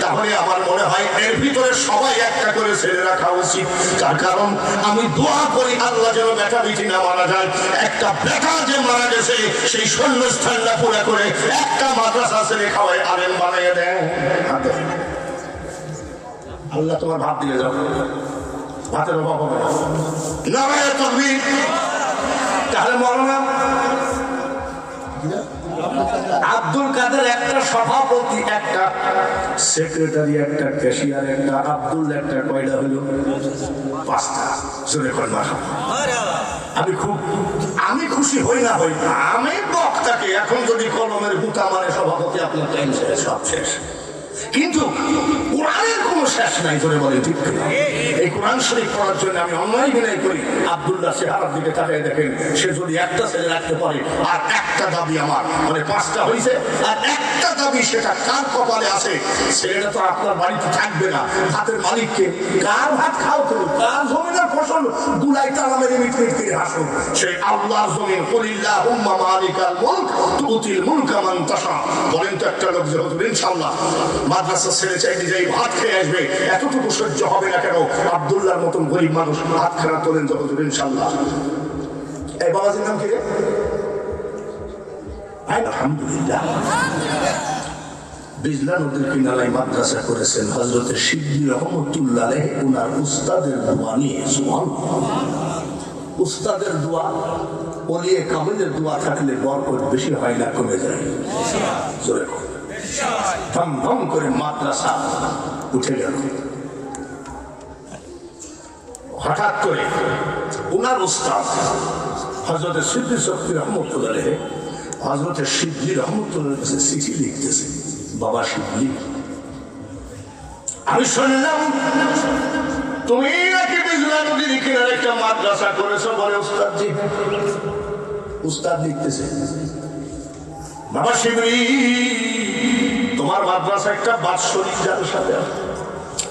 তাহলে আমার মনে হয় এর ভিতরে সবাই একটা করে ছেলে রাখা উচিত। তার কারণ আমি দোয়া করি আল্লাহ যেন বেটা বিটি না মারা যায়। একটা বেটা যে মারা গেছে সেই শূন্যস্থানটা পুরা করে একটা মাদ্রাসা ছেলে খাওয়ায় আলেম বানিয়ে দেয়। আল্লাহ তোমার ভাত দিয়ে যাও, ভাতের অভাব হবে না। নারায়ে তাকবীর। তাহলে মরনা আব্দুল কাদের একটা সভাপতি, একটা সেক্রেটারি, একটা ক্যাশিয়ার, একটা আব্দুল, একটা কয়টা হলো 5টা। শুনে আমি খুশি হই না হই, আমি বক্তাকে এখন যদি কলমের গুতা মানে সভাপতি আপনার টাইম শেষ, সব শেষ। কিন্তু কোরআনের কোনো শেষ নাই, ধরে বলে ঠিক। এই কোরআন শরীফ পড়ার জন্য আমি অন্যায় বিনয় করি। আব্দুল্লাহ চেহারার দিকে তাকায় দেখেন, সে যদি একটা ছেলে রাখতে পারে, আর একটা দাবি আমার, মানে 5টা হয়েছে, আর একটা দাবি সেটা কার কপালে আছে? ছেলেটা তো আপনার বাড়িতে থাকবে না, হাতের মালিককে। কার ভাত খাও তুমি? কার জমিনের ফসল দুলাই তালা মেরে মিটমিট করে হাসো? সেই আল্লাহর জমিন। কুলিল্লাহুম্মা মালিকাল মুলক তুতিল মুলকা মান তাশা। বলেন তো একটা লোক যে হুজুর ইনশাআল্লাহ মাদ্রাসা ছেড়ে চাইতে যাই ভাত খেয়ে আসবে, এতটুকু সহ্য হবে না কেন? আব্দুল্লাহর মতন গরিব মানুষ হাত খারাপ তোলেন যত দূর ইনশাল্লাহ। এই বাবাজির নাম কি রে? আলহামদুলিল্লাহ। বিজলা নদীর কিনারায় মাদ্রাসা করেছেন হযরতে শিবলী রহমতুল্লাহ আলাইহি। ওনার উস্তাদের দোয়া নিয়ে, সুবহানাল্লাহ, উস্তাদের দোয়া, ওলিয়ে কামিলের দোয়া থাকলে বরকত বেশি হয় না কমে যায়? জোরে ধম ধম করে মাদ্রাসা উঠে গেল। হঠাৎ করে ওনার উস্তাদ হযরতে সিদ্দিক শক্তি রহমতুল্লাহ আলাইহি হযরতে শিবলী রহমতুল্লাহ কাছে চিঠি লিখতেছে, বাবা শিবলী, আমি শুনলাম তুমি নাকি বিজলা নদীর কিনারে একটা মাদ্রাসা করেছো। বলে উস্তাদ জি। উস্তাদ লিখতেছে, বাবা শিবলী, তোমার মাদ্রাসা একটা বাৎসরিক জালসাতে,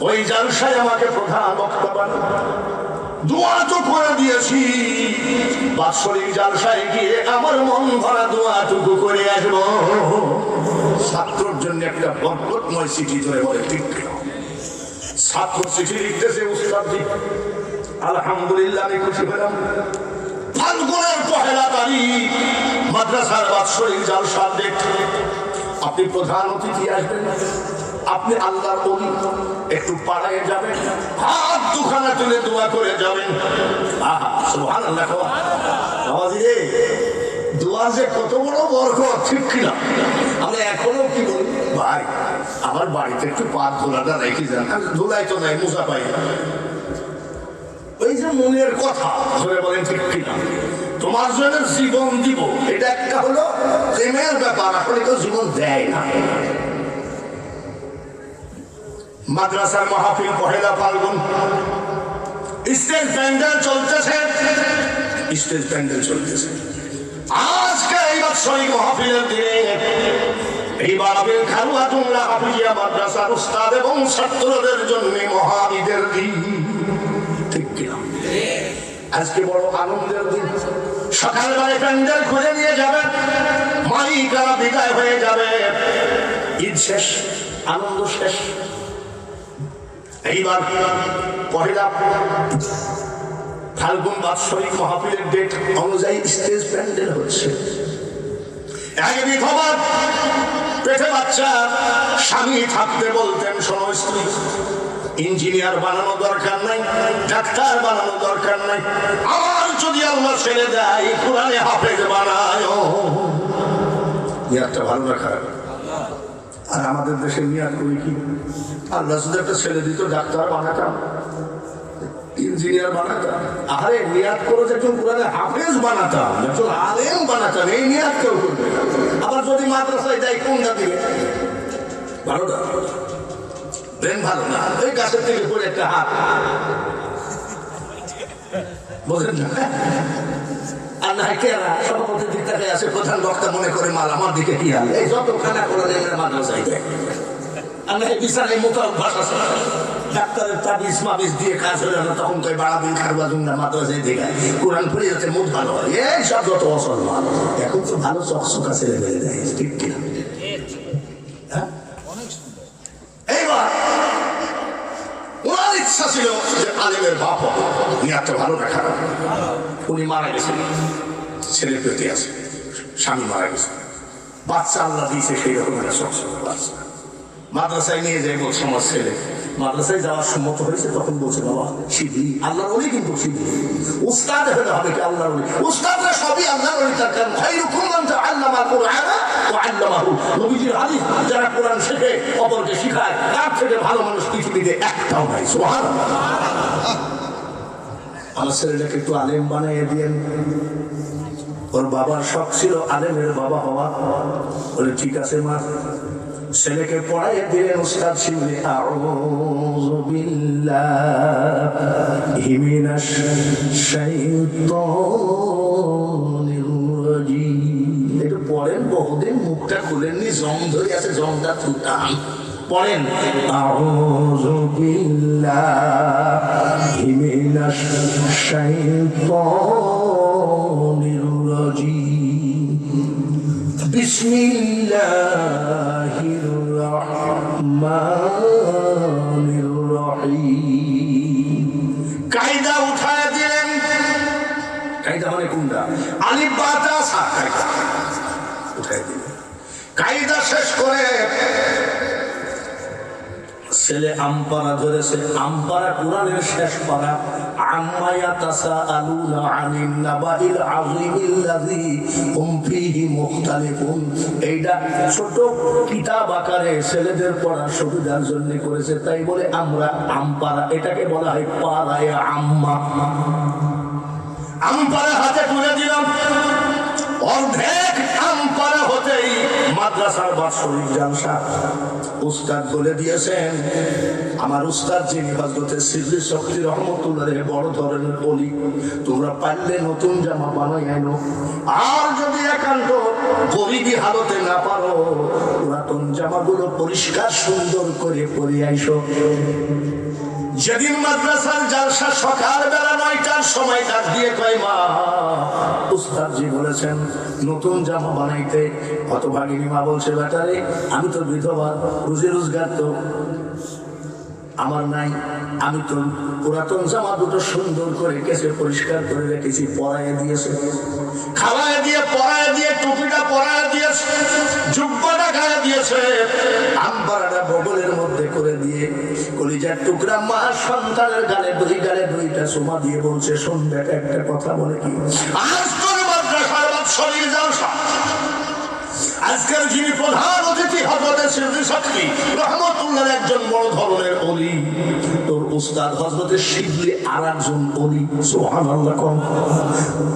ওই জালসায় আমাকে প্রধান বক্তা বানানো, দোয়া তো করে দিয়েছি, বাৎসরিক জালসায় গিয়ে আমার মন ভরা দোয়াটুকু করে আসবো। ছাত্রর জন্য একটা বরকতময় চিঠি ধরে বলে ঠিক। ছাত্র চিঠি লিখতেছে, উস্তাদজি আলহামদুলিল্লাহ আমি খুশি হলাম, ফাল্গুনের 1 তারিখ মাদ্রাসার বাৎসরিক জালসা দেখতে আপনি প্রধান অতিথি আসবেন, আপনি আল্লাহর ওলি, একটু পাড়ায় যাবেন, হাত দুখানা তুলে দোয়া করে যাবেন। আহা সুবহানাল্লাহ। বাবাজি রে, দোয়া যে কত বড় বরকত, ঠিক কিনা? আমরা এখনো কি বলি, ভাই আমার বাড়িতে একটু পা ধোলাটা রেখে যান। ধুলাই তো নাই, মোজা পাই না। ওই যে মনের কথা ধরে বলেন, ঠিক কিনা? তোমার জন্য জীবন দিব, এটা একটা হলো প্রেমের ব্যাপার, আসলে তো জীবন দেয় না। মাদ্রাসার মাহফিল 1 ফাল্গুন, স্টেজ প্যান্ডেল চলতেছে, স্টেজ প্যান্ডেল চলতেছে। আজকে এই বাৎসরিক মাহফিলের দিনে এইবার খারুয়াতুল্লাহ হাফিজিয়া মাদ্রাসার উস্তাদ এবং ছাত্রদের জন্য মহা ঈদের দিন, ঠিক কিনা? আজকে বড় আনন্দের দিন। সকালবেলায় প্যান্ডেল খুলে নিয়ে যাবে, মাইকারা বিদায় হয়ে যাবে, ঈদ শেষ, আনন্দ শেষ। এইবার 1 ফাল্গুন বাৎসরিক মাহফিলের ডেট অনুযায়ী স্টেজ প্যান্ডেল হচ্ছে। এক বিধবা পেটে বাচ্চা, স্বামী থাকতে বলতেন, শোনো স্ত্রী, ইঞ্জিনিয়ার বানানো দরকার নাই, ডাক্তার বানানো দরকার নাই, আমার যদি আল্লাহ ছেড়ে দেয় কোরআনে হাফেজ বানায়। নিয়াতটা ভালো না খারাপ? আর আমাদের দেশে নিয়াত করি কি, আল্লাহ যদি একটা ছেলে দিত ডাক্তার বানাতাম, ইঞ্জিনিয়ার বানাতাম। আরে নিয়াত করে যে একজন কোরআনে হাফেজ বানাতাম, একজন আলেম বানাতাম, এই নিয়াত কেউ করবে না। আবার যদি মাদ্রাসায় যাই, কোনটা দিবে? ভালো না, ব্রেন ভালো না, ওই গাছের থেকে পড়ে একটা হাত, বোঝেন না? আর না কেরা সভাপতির দিক থেকে আসে, প্রধান বক্তা মনে করে মাল আমার দিকে কি হাল, এই যত খানা করে মাদ্রাসায় দেয়। আর না বিচারে মতো অভ্যাস আছে, ডাক্তারের তাবিজ মাবিজ দিয়ে কাজ হলে না, তখন তো বাড়াবেন খারবাজুঙ্গা মাদ্রাসায় দেখায়, কোরআন পড়ে যাতে মুখ ভালো হয়, এই সব যত অসম্মান। এখন তো ভালো চকচকা ছেলে বেড়ে দেয়, ঠিক কিনা? হ্যাঁ, এইবার ওনার ইচ্ছা ছিল যে আলেমের বাপ হবে, নিয়াতটা ভালো না খারাপ? উনি মারা গেছেন, ছেলে পেতে আছে, স্বামী মারা গেছে, বাচ্চা আল্লাহ দিয়েছে সেই রকম একটা চকচকা বাচ্চা। মাদ্রাসায় নিয়ে যাই বলছে আমার ছেলে, মাদ্রাসায় যাওয়ার সম্মত হয়েছে, তখন বলছে বাবা শিবলি আল্লাহর ওলি, কিন্তু শিবলি উস্তাদ হতে হবে কি আল্লাহর ওলি? উস্তাদরা সবই আল্লাহর ওলি, তার কারণ খায়রুকুম মান তাআল্লামা আল-কুরআন ওয়া আল্লামাহু। নবীজির হাদিস, যারা কোরআন শেখে অপরকে শেখায়, তার থেকে ভালো মানুষ পৃথিবীতে একটাও নাই। সুবহানাল্লাহ। আমার ছেলেটাকে একটু আলেম বানিয়ে দিয়েন। ওর বাবার শখ ছিল আলেমের বাবা হওয়া। বলে ঠিক আছে মা, ছেলেকে পড়াইয়ে দিলেন উস্তাদ শিবলি। আউযু বিল্লাহি মিনাশ শাইতানির রাজিম। একটু পড়েন, বহুদিন মুখটা খুলেননি, জং ধরে আছে, জংটা ফুটান, পড়েন। আউযু বিল্লাহি মিনাশ শাইতানির রাজিম। বিসমিল্লাহির রহমানির রহিম। কায়দা উঠায় দিলেন। কায়দা মানে কোনটা? আলিফ বা তা সা, কায়দা উঠায় দিলেন। কায়দা শেষ করে ছেলে আমপারা ধরেছে। আমপারা কোরআনের শেষ পারা। আম্মা ইয়াতাসাআলুনা আনিন নাবাইল আযীমিল্লাযী হুম ফীহি মুখতালিফুন। এইটা ছোট কিতাব আকারে ছেলেদের পড়ার সুবিধার জন্য করেছে, তাই বলে আমরা আমপারা, এটাকে বলা হয় পারায় আম্মা। আমপারা হাতে তুলে দিলাম, অর্ধেক আমপারা হতেই মাদ্রাসার বাৎসরিক জালসা। উস্তাদ বলে দিয়েছেন, আমার উস্তাদ যিনি হযরতে সিদ্দিক শক্তি রহমতুল্লাহ বড় ধরনের ওলি, তোমরা পারলে নতুন জামা বানাই আনো, আর যদি একান্ত গরিবী হালতে না পারো পুরাতন জামাগুলো পরিষ্কার সুন্দর করে পরে আইসো। যেদিন মাদ্রাসার জালসা সকালবেলা 9টার সময় ডাক দিয়ে কয়, মা উস্তাদজি বলেছেন নতুন জামা বানাইতে। হতভাগিনী মা বলছে, বেটারে আমি তো বিধবা, রুজি রোজগার তো আমার নাই, আমি তো পুরাতন জামা দুটো সুন্দর করে কেসে পরিষ্কার করে রেখেছি, পরাইয়ে দিয়েছে, খাওয়ায় দিয়ে পরাইয়ে দিয়ে, টুপিটা পরাইয়ে দিয়েছে, জুব্বাটা গায়ে দিয়েছে, আমপারাটা বগলের মধ্যে করে দিয়ে কলিজার টুকরা মা সন্তানের গালে দুইটা চুমা দিয়ে বলছে, শোন বেটা একটা কথা বলে কি, আজ তোর মাদ্রাসার বাৎসরিক জালসা, আজকের যিনি প্রধান অতিথি হযরতে সিদ্দিক শক্তি রহমতুল্লাহ একজন বড় ধরনের ওলি, তোর উস্তাদ হযরতে শিবলি আরেকজন ওলি। সুবহানাল্লাহ।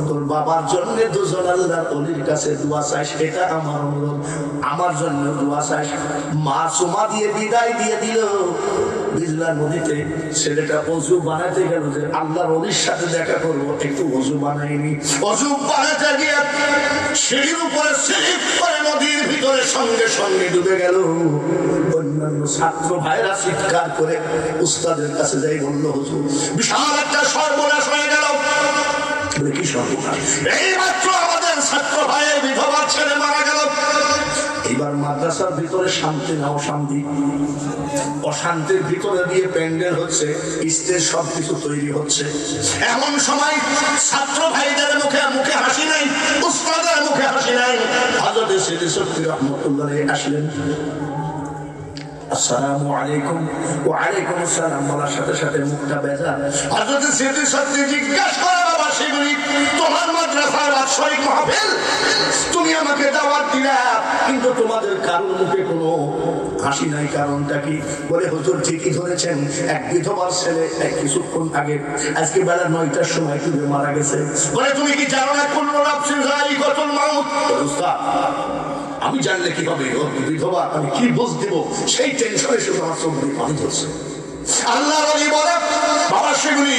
তোর বাবার জন্য দুজন আল্লাহর ওলির কাছে দোয়া চাইস, এটা আমার অনুরোধ, আমার জন্য দোয়া চাইস। মা চুমা দিয়ে বিদায় দিয়ে দিল বিজলা নদীতে। ছেলেটা অজু বানাতে গেল যে আল্লাহর ওলির সাথে দেখা করবো, একটু অজু বানাইনি। অজু বানাতে গিয়ে সিঁড়ির উপরে স্লিপ করে নদীর ভিতরে সঙ্গে সঙ্গে ডুবে গেল। অন্যান্য ছাত্র ভাইরা চিৎকার করে উস্তাদের কাছে যাই বলল, হুজুর বিশাল একটা সর্বনাশ হয়ে গেল। কি সর্বনাশ? এই মাত্র আমাদের ছাত্র ভাইয়ের বিধবা ছেলে মারা গেল। এবার মাদ্রাসার ভিতরে শান্তি না অশান্তি, অশান্তির ভিতরে দিয়ে প্যান্ডেল হচ্ছে, স্টেজ সবকিছু তৈরি হচ্ছে। এমন সময় ছাত্র ভাইদের মুখে মুখে হাসি নাই, উস্তাদের মুখে হাসি নাই। হযরতে সিদ্দিক শক্তি রহমতুল্লাহ আসলেন। আসসালামু আলাইকুম। ওয়া আলাইকুম আসসালাম বলার সাথে সাথে মুখটা বেজা। হযরতে সিদ্দিক শক্তি জিজ্ঞাসা করে, বাবা শিবলি, তোমার মাদ্রাসার বাৎসরিক মাহফিল, তুমি আমাকে দাওয়াত দিলা, কিন্তু তোমাদের কারোর মুখে কোনো হাসি নাই, কারণটা কি? বলে, হুজুর ঠিকই ধরেছেন, এক বিধবার ছেলে কিছুক্ষণ আগে আজকে বেলা 9টার সময় ডুবে মারা গেছে। বলে, তুমি কি জানো না কুল্লু নাফসিন যায়িকাতুল মাউত? উস্তাদ আমি জানলে কি হবে, বিধবা আমি কি বুঝ দিব, সেই টেনশনে শুধু আমার চোখ দিয়ে পানি ধরছে। আল্লাহর ওলি বলে, বাবা সেগুলি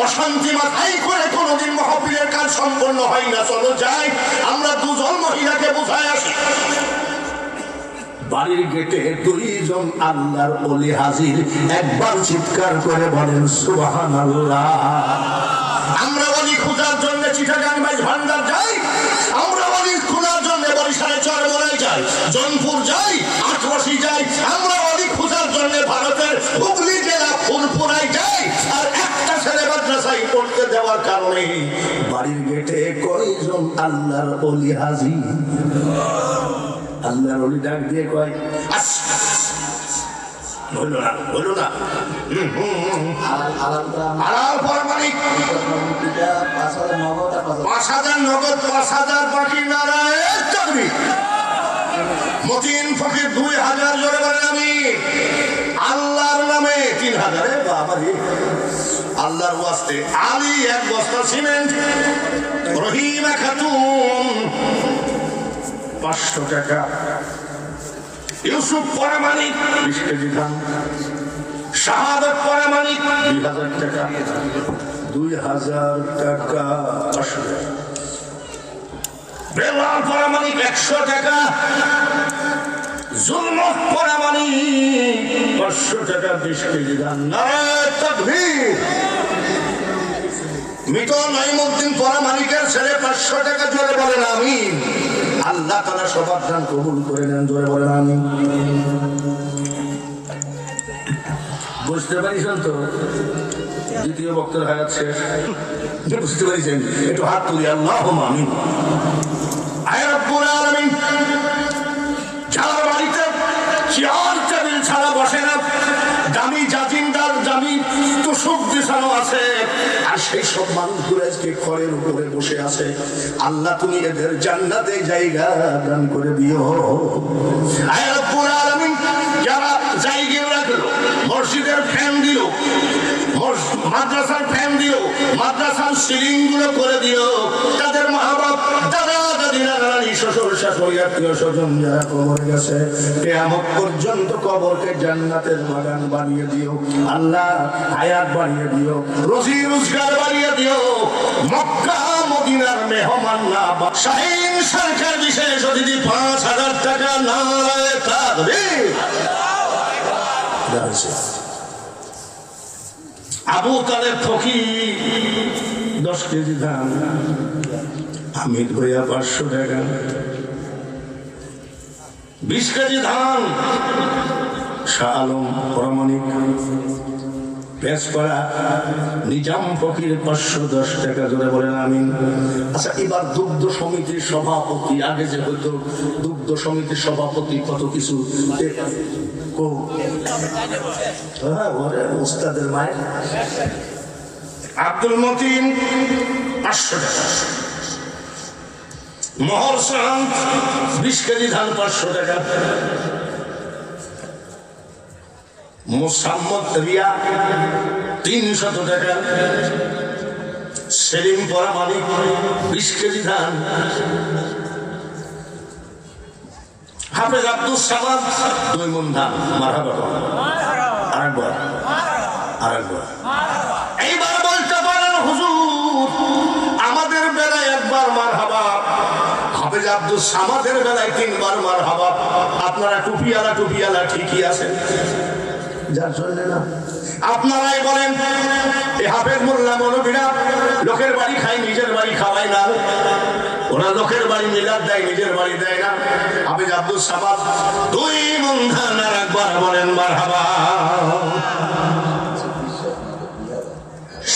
অশান্তি মাথায় করে কোনোদিন মাহফিলের কাজ সম্পন্ন হয় না, চলো যাই আমরা দুজন মহিলাকে বুঝায় আসি। বাড়ির গেটে দুইজন আল্লাহর ওলি হাজির, একবার চিৎকার করে বলেন সুবহানাল্লাহ। আমরা ওলি খোঁজার জন্য চিটাগাং মাইজ ভান্ডার যাই, আমরা ওলি খোঁজার জন্য বরিশালে চরমোনাই যাই, জনপুর যাই, আটরশি যাই, আমরা ওলি খোঁজার জন্য ভারতের হুগলি জেলা ফুলপুরায় যাই। আর একটা ছেলে মাদ্রাসায় পড়তে দেওয়ার কারণে বাড়ির গেটে কয়জন আল্লাহর ওলি হাজির। আল্লাহর ওলি ডাক দিয়ে কয়, বলো না বলো না, হালাল ফরমানি 5,000 নগদ, 5,000 বাকি নারায়ণ তাকবীর। মতিন ফকির 2,000 জোরে বলেন আমি। আল্লাহর নামে 3,000। বাবারে, আল্লাহর ওয়াস্তে আলী 1 বস্তা সিমেন্ট, রহিমা খাতুন 500 টাকা, ইউসুফ পরামানিক 20 কেজি ধান, শাহাদত পরামানিক 2,000 টাকা, 2,000 টাকা, বেলাল পরামানিক 100 টাকা, জুলমত পরামানিক 500 টাকা, 20 কেজি ধান। নারায়ে তাকবীর। মৃত নাইমুদ্দিন পরামানিকের ছেলে 500 টাকা, জোরে বলেন আমিন। আল্লাহ তাআলা সবার দান কবুল করে নেন, জোরে বলেন আমিন। বুঝতে পারিছেন তো? দ্বিতীয় বক্তার হায়াত শেষ, বুঝতে পারিছেন? একটু হাত তুলি, আল্লাহুম্মা আমিন। আয় রব্বুল আলামিন, বিছানো আছে, আর সেই সব মানুষগুলো আজকে খড়ের উপরে বসে আছে। আল্লাহ তুমি এদের জান্নাতে জায়গা দান করে দিও। আয় রব্বুল আলামিন, যারা জায়গা রাখলো, মসজিদের ফ্যান দিল, মাদ্রাসার ফ্যান দিও, মাদ্রাসার সিলিং গুলো করে দিও, তাদের মা বাপ, দাদা দাদি, নানি, শ্বশুর শাশুড়ি, আত্মীয় স্বজন যারা কবরে গেছে, কিয়ামত পর্যন্ত কবরকে জান্নাতের বাগান বানিয়ে দিও। আল্লাহ হায়াত বাড়িয়ে দিও, রুজি রোজগার বাড়িয়ে দিও। মক্কা মদিনার মেহমান না শাহীন সরকার বিশেষ অতিথি 5,000 টাকা নারায়ে তাকবীর। আবু তালেব ফকির 10 কেজি ধান, হামিদ ভাইয়া 500 টাকা, 20 কেজি ধান শাহ আলম প্রামাণিক পেশপাড়া নিজাম ফকির 510 টাকা। জোরে বলেন আমিন। আচ্ছা, এবার দুগ্ধ সমিতির সভাপতি, আগে যে হতো দুগ্ধ সমিতির সভাপতি কত কিছু উস্তাদের মায়ের আব্দুল মতিন 500 টাকা, মহর সান 20 কেজি ধান 500 টাকা, মোসাম্মদ রিয়া 300 টাকা, সেলিম পরামানিক 20 কেজি ধান, হাফেজ আব্দুল সামাদ 2 মণ ধান। মারহাবা। আরেকবার এইবার বলতে পারেন হুজুর আমাদের বেলায় একবার মারহাবা, হাফেজ আব্দুল সামাদের বেলায় 3 বার মারহাবা। আপনারা টুপিয়ালা ঠিকই আছেন, যার জন্য না আপনারাই বলেন এই হাফেজ মোল্লা মৌলবীরা লোকের বাড়ি খায়, নিজের বাড়ি খাওয়ায় না। ওরা লোকের বাড়ি মিলাদ দেয়, নিজের বাড়ি দেয় না। হাফেজ আব্দুল সামাদ 2 মণ ধান। আর একবার বলেন মারহাবা।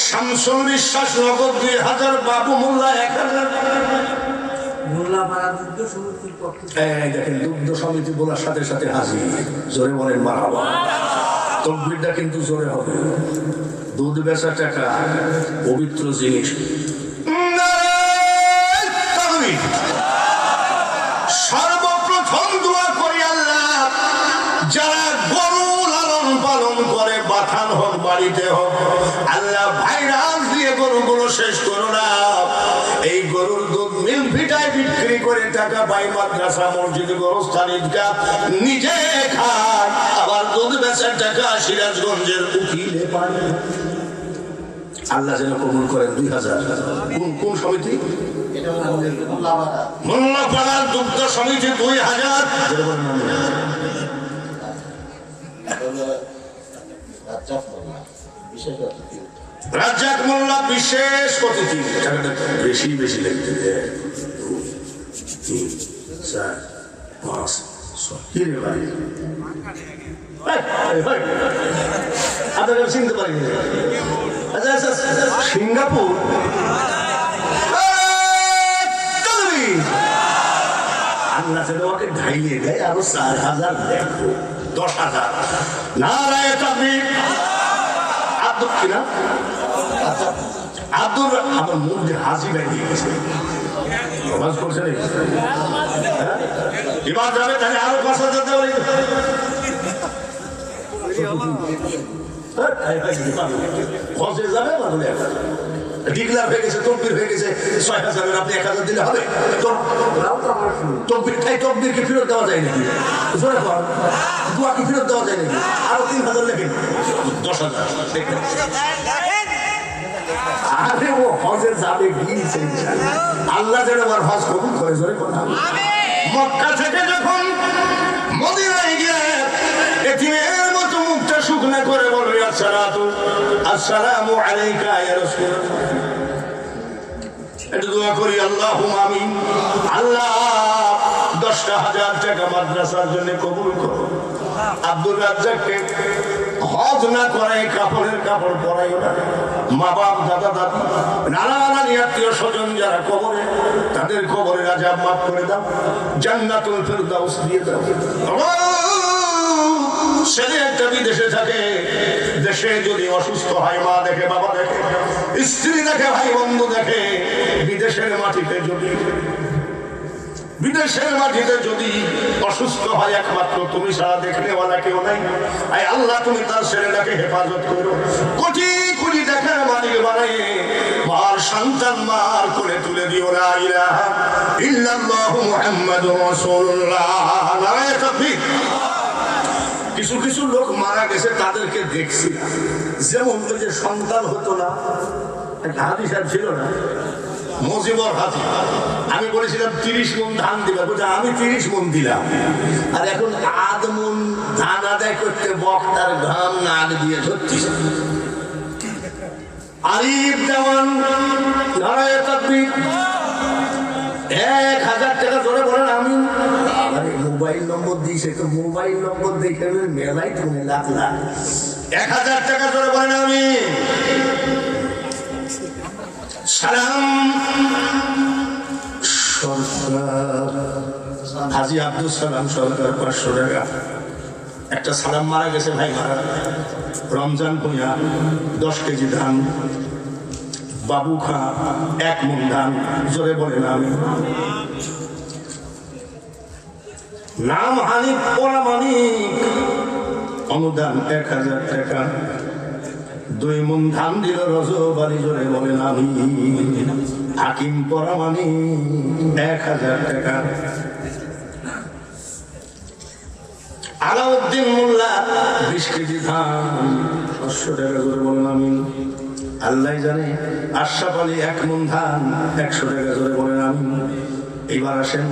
শামসুল বিশ্বাস নগদ 2000, বাবু মোল্লা 1000। দেখেন দুগ্ধ সমিতি বলার সাথে সাথে হাজির। জোরে বলেন মারহাবা। তকবীরটা কিন্তু জোরে হবে। দুধ বেচা টাকা পবিত্র জিনিস। সর্বপ্রথম দোয়া করি আল্লাহ, যারা গরু লালন পালন করে, বাথান হোক বাড়িতে হোক, আল্লাহ ভাইরাস দিয়ে গরুগুলো শেষ করো না। এই গরুর দুধ মিল ভিটায় বিক্রি করে টাকা পাই, মাদ্রাসা মসজিদ গোরস্থান ঈদগাহ নিজে খায়, আবার দুধ বেচার টাকা সিরাজগঞ্জের উকিলে পায়। আল্লাহ যেন কবুল করেন। 2000 কোন সমিতি? মোল্লাপাড়ার দুগ্ধ সমিতি 2000। রাজ্জাক মোল্লা বিশেষ অতিথি। টাকাটা বেশি লাগছে। 3, 4, 5, 6 আপনাদের চিনতে পারি। সিঙ্গাপুর আল্লাহ যেন ওকে ঢাইলিয়ে দেয় আরো 4000 দেখো 10,000। নারায়ে তাকবীর। আব্দুল কিনা আব্দুর আমার মুখ দিয়ে হাসি বেরিয়ে গেছে। সমাজ করছে নাকি? এবার যাবে তাহলে আরো 5,000 দেওয়া যাবে। ডিক্লার হয়ে গেছে, তকবীর হয়ে গেছে 6,000, আপনি 1000 দিলে হবে? তকবীরকে ফেরত দেওয়া যায় নাকি? দোয়াকে ফেরত দেওয়া যায় নাকি? আরো 3,000 লেখেন, 10,000। আরে ও হজে যাবে গিয়েছে, আল্লাহ যেন আমার হজ কবুল করে। জোরে কথা। মক্কা থেকে যখন মদিনায় গিয়ে এতিমের মতো মুখটা শুকনা করে বলবে আসসালামু আলাইকা ইয়া রাসূলুল্লাহ। এটা দোয়া করি আল্লাহুম্মা আমিন। আল্লাহ 10,000 টাকা মাদ্রাসার জন্য কবুল করো। আব্দুল রাজ্জাককে হজ না করে কাপড়ের কাপড় পরাইও না। মা বাপ, দাদা দাদি, নানা নানি, আত্মীয় স্বজন যারা কবরে, তাদের কবরের আযাব মাফ করে দাও, জান্নাতুল ফেরদাউস দিয়ে দাও। ছেলে একটা বিদেশে থাকে, দেশে যদি অসুস্থ হয় মা দেখে, বাবা দেখে, স্ত্রী দেখে, ভাই বন্ধু দেখে। বিদেশের মাটিতে যদি অসুস্থ হয় একমাত্র তুমি ছাড়া দেখনেওয়ালা কেউ নাই। আয় আল্লাহ তুমি তার ছেলেটাকে হেফাজত করো। কোটি কোটি টাকার মালিক বানাই মার সন্তান মার করে তুলে দিও। লা ইলাহা ইল্লাল্লাহু মুহাম্মাদুর রাসূলুল্লাহ। নারায়ে তাকবীর। কিছু কিছু লোক মারা গেছে তাদেরকে দেখছি, যেমন ওই যে সন্তান হতো না, একটা হাতি সাহেব ছিল না, মজিবর হাতি। আমি বলেছিলাম 30 মণ ধান দিবা, বলছে আমি 30 মণ দিলাম। আর এখন আধ মণ ধান আদায় করতে বক্তার ঘাম নাক দিয়ে ধরতেছে। আরিফ দেওয়ান নারায়ে তাকবীর। 1000 টাকা ধরে বলেন আমি। আবার মোবাইল নম্বর দিয়েছে, তো মোবাইল নম্বর দেখে মেলাই তুমি লাখ লাখ। 1000 টাকা ধরে বলেন আমি। সালাম সরকার, হাজী আব্দুল সালাম সরকার 500 টাকা। একটা সালাম মারা গেছে ভাই, মারা রমজান ভূঁইয়া 10 কেজি ধান। বাবু খা 1 মণ ধান, জোরে বলেন আমি। নাম হানিফ পরামানিক, অনুদান 1000 টাকা। 2 মণ ধান দিল রজব আলী, জোরে বলেন আমি। হাকিম পরামানিক 1000 টাকা। আলাউদ্দিন মোল্লা 20 কেজি ধান 500 টাকা, জোরে বলেন আমি। আল্লাহ জানে। আশরাফ আলী 1 মণ ধান 100 টাকা, জোরে বলেন আমি। এবার আসেন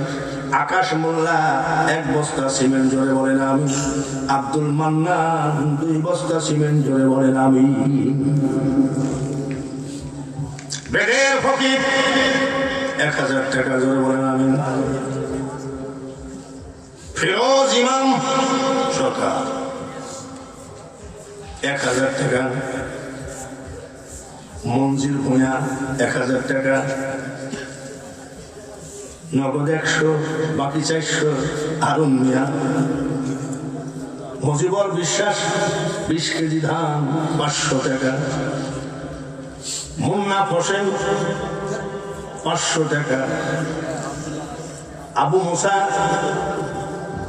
আকাশ মোল্লা 1 বস্তা সিমেন্ট, জোরে বলেন আমি। আব্দুল মান্নান 2 বস্তা সিমেন্ট, জোরে বলেন আমি। বেদের ফকির 1000 টাকা, জোরে বলেন আমি। ফিরোজ ইমাম সরকার 1000 টাকা। মঞ্জিল ভূঁইয়া 1000 টাকা। নগদ 100, বাকি 400 আরুন মিয়া। মজিবর বিশ্বাস 20 কেজি ধান 500 টাকা। মুন্না হোসেন 500 টাকা। আবু মুসা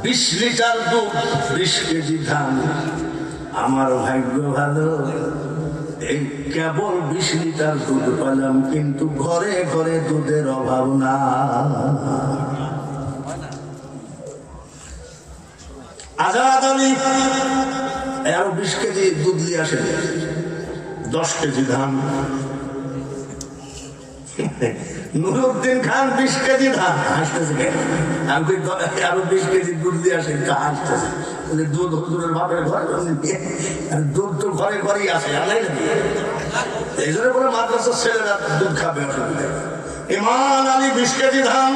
20 লিটার দুধ 20 কেজি ধান। আমার ভাগ্য ভালো, এই কেবল 20 লিটার দুধ পেলাম, কিন্তু ঘরে ঘরে দুধের অভাব না। আজাদ আলী আরো 20 কেজি দুধ নিয়ে আসেন, 10 কেজি ধান। নুরুদ্দিন খান 20 কেজি ধান। হাসতেছে আমি আরো 20 কেজি দুধ দিয়ে আসেন, হাসতেছে। দুধ হুজুরের বাপের ঘরে, দুধ তো ঘরে ঘরেই আসে, এই জন্য বলে মাদ্রাসার ছেলেরা দুধ খাবে, অসুবিধা। ইমান আলী 20 কেজি ধান।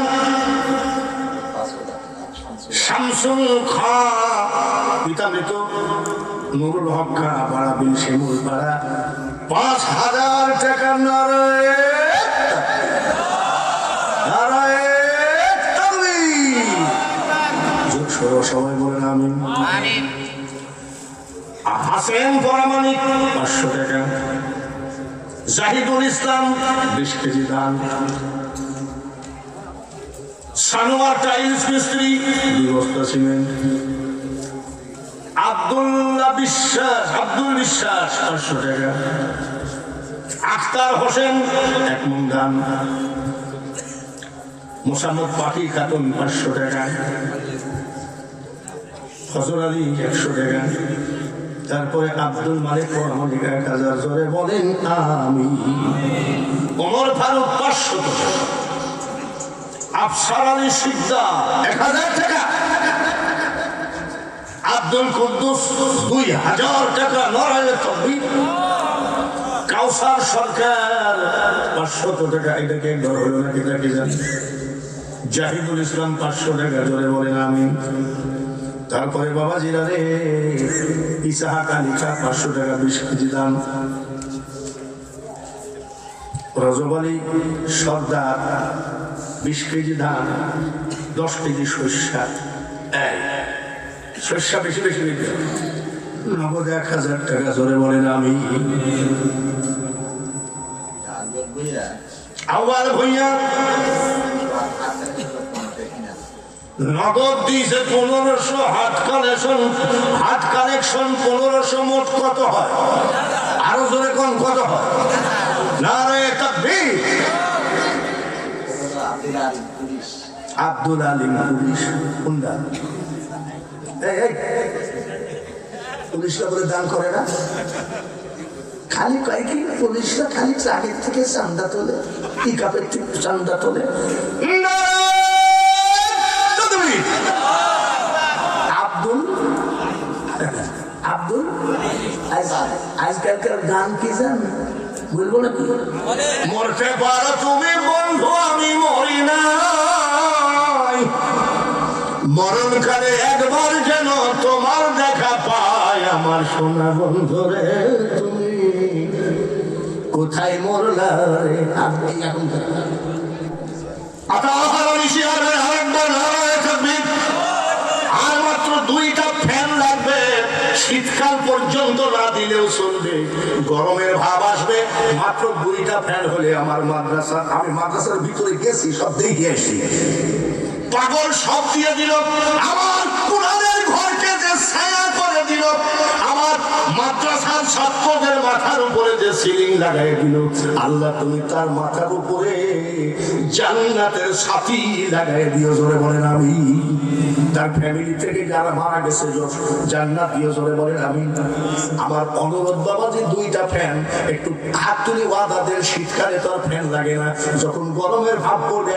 শামসুল খা পিতা মৃত, নুরুল হক খা পাড়া বিল শিমুল পাড়া 5000 টাকা। সবাই বলেন আমি। হাসেন পরামানিক 500 টাকা। জাহিদুল ইসলাম 20 কেজি ধান। সানোয়ার টাইলস মিস্ত্রি 2 বস্তা সিমেন্ট। আব্দুল বিশ্বাস 500 টাকা। আখতার হোসেন 1 মণ ধান। মোসাম্মদ পাখি খাতুন 500 টাকা। ফজল আলী 100 টাকা। তারপরে আব্দুল মালিক পরামানিক 1000, জোরে বলেন আমি। ওমর ফারুক 500 টাকা। আফসার আলী সিদ্দা 1000 টাকা। আব্দুল কুদ্দুস 2000 টাকা। নারায়ে তাকবীর। কাউসার সরকার 500 টাকা। এটাকে একবার হলো না, এটা কি জানি। জাহিদুল ইসলাম 500 টাকা, জোরে বলেন আমি। তারপরে বাবা জিরারে ইসাহাক আলী খা 500 টাকা 20 কেজি দাম। রজব আলী সর্দার 20 কেজি ধান 10 কেজি শস্য। শস্য বেশি বেশি দিতে নগদ 1000 টাকা জোরে বলেন আমি। আবার ভইয়া নগদ দিয়েছে 1500, হাত কালেকশন 1500, মোট কত হয়? আরো জোরে কোন কত হয়? নারায়ে তাকবীর। আব্দুল আলিম পুলিশ কোনটা? পুলিশরা বলে দান করে না, খালি কয় কি পুলিশরা খালি ট্রাকের থেকে চান্দা তোলে, পিকআপের থেকে চান্দা তোলে। আব্দুল আজকালকার গান কি জান বলবো না, মরতে পারো তুমি বন্ধু আমি মরি না, মরণকালে একবার যেন তোমার দেখা পায় আমার সোনা বন্ধু রে, তুমি কোথায় মরলা রে। আপনি এখন আর মাত্র 2টা ফ্যান লাগবে, শীতকাল পর্যন্ত না দিলেও চলবে, গরমের ভাব আসবে। মাত্র 2টা ফ্যান হলে আমার মাদ্রাসা, আমি মাদ্রাসার ভিতরে গেছি সব দেখে আসি, পাগল সব দিয়ে দিল। আমার কোরআনের ঘরকে যে ছায়া করে দিল, আমার মাদ্রাসার ছাত্রদের মাথার উপরে যে সিলিং লাগাই দিল, আল্লাহ তুমি তার মাথার উপরে জান্নাতের সাথী লাগাই দিও, জোরে বলেন আমি। তার ফ্যামিলি থেকে যারা মারা গেছে জান্নাত দিও, জোরে বলেন আমি। আমার অনুরোধ বাবা যে 2টা ফ্যান একটু হাত তুলে ওয়াদা দেন, শীতকালে তো আর ফ্যান লাগে না, যখন গরমের ভাব পড়বে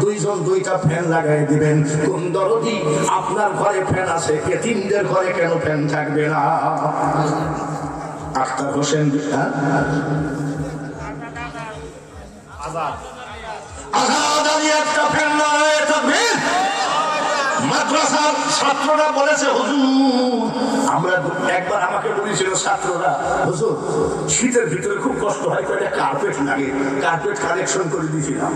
2জন 2টা ফ্যান লাগাই দিবেন। কোন দরদি আপনার ঘরে ফ্যান আছে, এতিমদের ঘরে কেন ফ্যান থাকবে না? আখতার হোসেন আজাদ আলী একটা ফ্যান লাগায় তাকবীর। মাদ্রাসার ছাত্ররা বলেছে হুজুর, আমরা একবার আমাকে বলেছিল ছাত্ররা, হুজুর শীতের ভিতরে খুব কষ্ট হয়, কার্পেট লাগে, কার্পেট কালেকশন করে দিয়েছিলাম।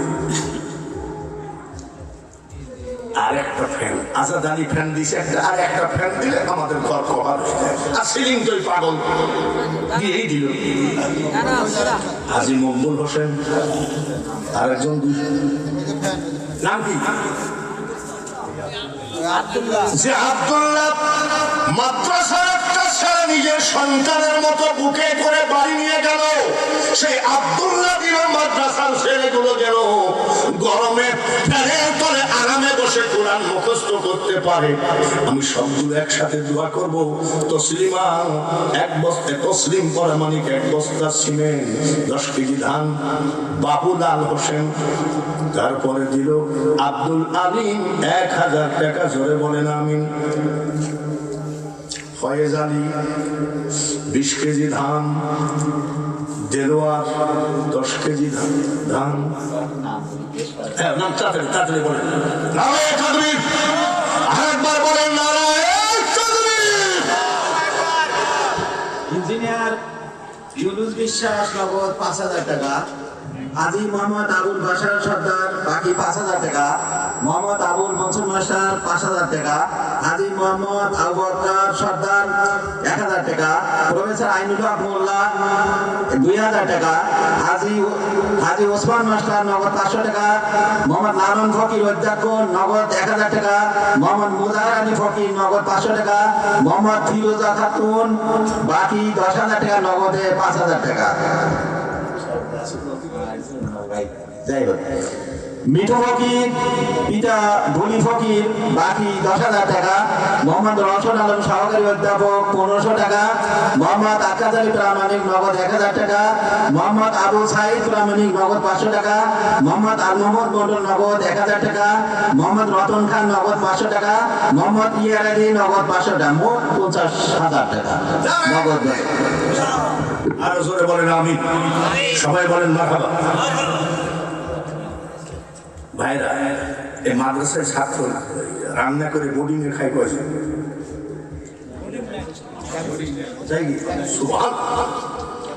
আর একটা ফ্যান আজাদ আলী ফ্যান দিয়েছে একটা, আর একটা ফ্যান দিলে আমাদের ঘর কভার হয়ে যায়। আর সিলিং তো পাগল দিয়েই দিল। হাজী মকবুল হোসেন আর একজন, নাম কি? যে আব্দুল্লাহ মাদ্রাসার একটা ছেলে নিজের সন্তানের মতো বুকে করে বাড়ি নিয়ে গেল, সেই আব্দুল্লাহ দিল মাদ্রাসার ছেলেগুলো যেন গরমে ফ্যানের তলে আরামে বসে কোরআন মুখস্থ করতে পারে। আমি সবগুলো একসাথে দোয়া করব। তসলিমা 1 বস্তা, তসলিম পরামানিক 1 বস্তা সিমেন্ট, 10 কেজি ধান। বাবুলাল হোসেন, তারপরে দিল আব্দুল আলিম 1000 টাকা, জোরে বলেন আমিন। ফয়েজ আলী 20 কেজি ধান, দেলোয়ার 10 কেজি ধান। নাম তাড়াতাড়ি বলেন, নারায়ে তাকবীর। আরেকবার বলেন নারায়ে তাকবীর। ইঞ্জিনিয়ার ইউনুস বিশ্বাস নগদ 5000 টাকা। হাজী মোহাম্মদ আবুল বাশার সর্দার বাকি 5000 টাকা। মোহাম্মদ আবুল মনসুর মাস্টার 5000 টাকা। হাজী মোহাম্মদ আবু বকর সর্দার 1000 টাকা। প্রফেসর আইনুল হক মোল্লা 2000 টাকা। হাজী ওসমান মাস্টার নগদ 500 টাকা। মোহাম্মদ লালন ফকির অধ্যক্ষ নগদ 1000 টাকা। মোহাম্মদ মুজাহির আলী ফকির নগদ 500 টাকা। মোহাম্মদ ফিরোজা খাতুন বাকি 10000 টাকা, নগদে 5000 টাকা। যাই হোক, মিঠু ফকির পিতা ভুলি ফকির বাকি 10000 টাকা। মোহাম্মদ রশদ আলম সহকারী অধ্যাপক 1500 টাকা। মোহাম্মদ আকাশ আলী প্রামাণিক নগদ 1000 টাকা। মোহাম্মদ আবু সাইদ প্রামাণিক নগদ 500 টাকা। মোহাম্মদ আল মোহাম্মদ মন্ডল নগদ 1000 টাকা। মোহাম্মদ রতন খান নগদ 500 টাকা। মোহাম্মদ ইয়ার আলী নগদ 500 টাকা, মোট 50,000 টাকা নগদ। আরো জোরে বলেন আমিন, সবাই বলেন মারহাবা। ভাইরা, এই মাদ্রাসায় ছাত্র রান্না করে বোর্ডিং এ খাই কয়েছে,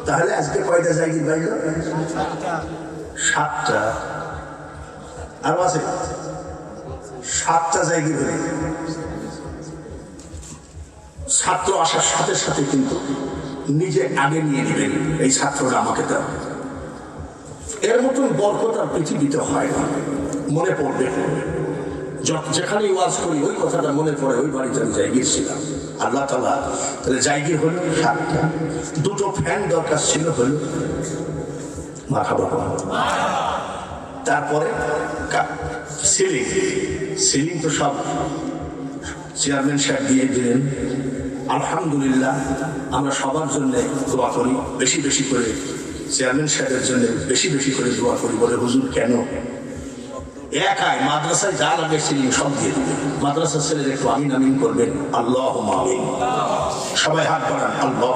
তাহলে আজকে কয়টা জায়গা বাইল? 7টা। আরো আছে 7টা জায়গা ধরে ছাত্র আসার সাথে সাথে কিন্তু নিজে আগে নিয়ে নেবেন, এই ছাত্রটা আমাকে দাও। এর মতন বরকত আর পৃথিবীতে হয় না। মনে পড়বে, যেখানে ওয়াজ করি ওই কথাটা মনে পড়ে, ওই বাড়িতে আমি যাই গিয়েছিলাম। আল্লাহ তাআলা তাহলে জায়গা হলো 7টা, 2টো ফ্যান দরকার ছিল, হলো মাথা বাবা। তারপরে সিলিং, সিলিং তো সব চেয়ারম্যান সাহেব দিয়ে দিলেন। আলহামদুলিল্লাহ, আমরা সবার জন্য দোয়া করি, বেশি বেশি করে চেয়ারম্যান সাহেবের জন্য বেশি বেশি করে দোয়া করি। বলে হুজুর কেন? একাই মাদ্রাসায় যা লাগে সিলিং সব দিয়ে দিবে। মাদ্রাসার ছেলে একটু আমিন আমিন করবেন, আল্লাহ আমিন। সবাই হাত বাড়ান, আল্লাহ।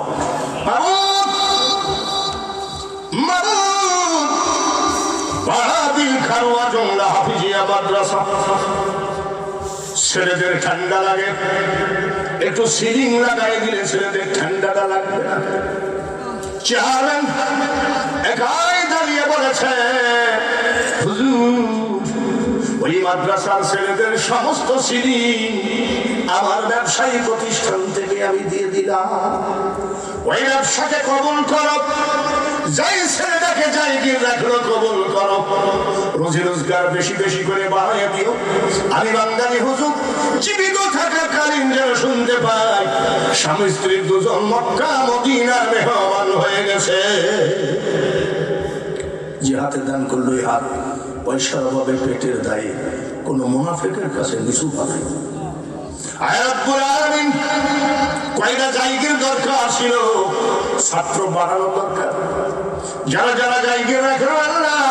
ছেলেদের ঠান্ডা লাগে, একটু সিলিং লাগাই দিলে ছেলেদের ঠান্ডাটা লাগবে না। চেয়ারম্যান একাই দাঁড়িয়ে বলেছে, হুজুর ওই মাদ্রাসার ছেলেদের সমস্ত সিলিং আমার ব্যবসায়ী প্রতিষ্ঠান থেকে আমি দিয়ে দিলাম, ওই ব্যবসাকে কবুল করো। যাই ছেলেটাকে যাই গিয়ে রাখলো কবুল করো, রোজি রোজগার বেশি বেশি করে বাড়াইয়া দিও। আমি বাঙালি হুজুর জীবিত থাকাকালীন যেন শুনতে পাই স্বামী স্ত্রীর দুজন মক্কা মদিনার মেহমান হয়ে গেছে। যে হাতে দান করলো এই হাত পয়সার অভাবে পেটের দায়ে কোন মুনাফিকের কাছে নিচু পাবে। কয়টা জায়গার দরকার ছিল, ছাত্র বাড়ানোর দরকার। যারা যারা জায়গা রাখেন আল্লাহ,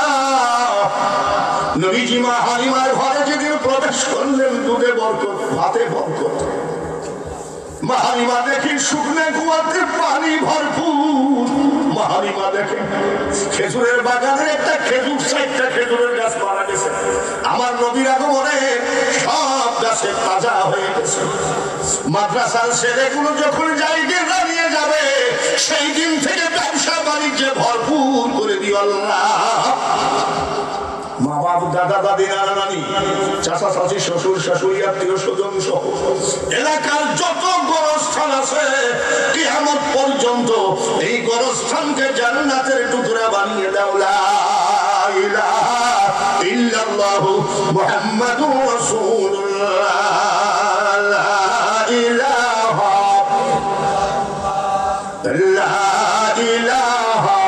নবীজি মা হালিমার ঘরে যেদিন প্রবেশ করলেন, দুধে বরকত, ভাতে বরকত। মা হালিমা দেখেন শুকনো কুয়াতে পানি ভরপুর। মা হালিমা দেখেন খেজুরের বাগানের একটা খেজুর, 4টা খেজুরের গাছ মারা গেছে। আমার নবীর আগমনে সব গাছে তাজা হয়ে গেছে। মাদ্রাসার ছেলেগুলো যখন জায়গা দাঁড়িয়ে যাবে, সেই দিন থেকে ব্যবসা বাণিজ্যে ভরপুর করে দিও আল্লাহ। মা বাপ, দাদা দাদি, নানা নানি, চাচা চাচি, শ্বশুর শাশুড়ি, আত্মীয় স্বজন সহ এলাকার যত গোরস্থান আছে, কিয়ামত পর্যন্ত এই গোরস্থানকে জান্নাতের টুকরা বানিয়ে দাও। লা ইলাহা ইল্লাল্লাহু মুহাম্মাদুর রাসূলুল্লাহ। লা ইলাহা লা ইলাহা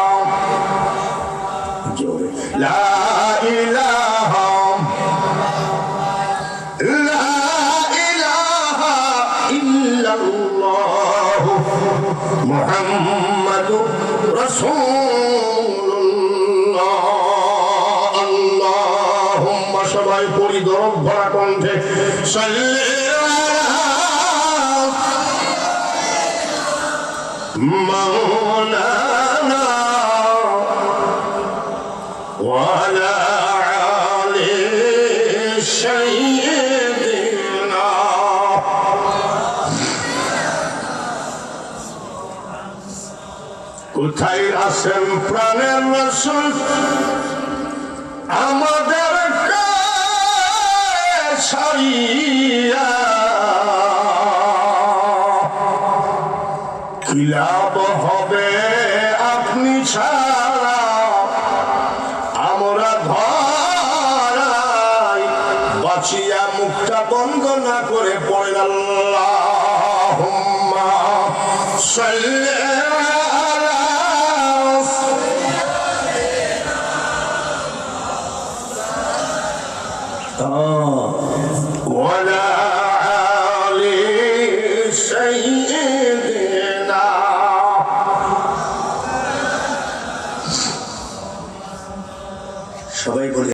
জোরে লা ইলাহা লা ইলাহা ইল্লাল্লাহু মুহাম্মাদুর রাসূলুল্লাহ। আল্লাহুম্মা, সবাই পড়ি দরদ ভরা কণ্ঠে, সাল্লি মাওলানা ওয়ালা আলি সাইয়্যিদিনা। কোথায় আছেন প্রাণের রাসূল, আমাদের ছাড়িয়া কি লাভ হবে আপনি ছাড়া, আমরা ধরাই বাঁচিয়া মুখটা বন্ধ না করে পড়েন আল্লাহুম্মা সাল্লি আলা ওয়ালা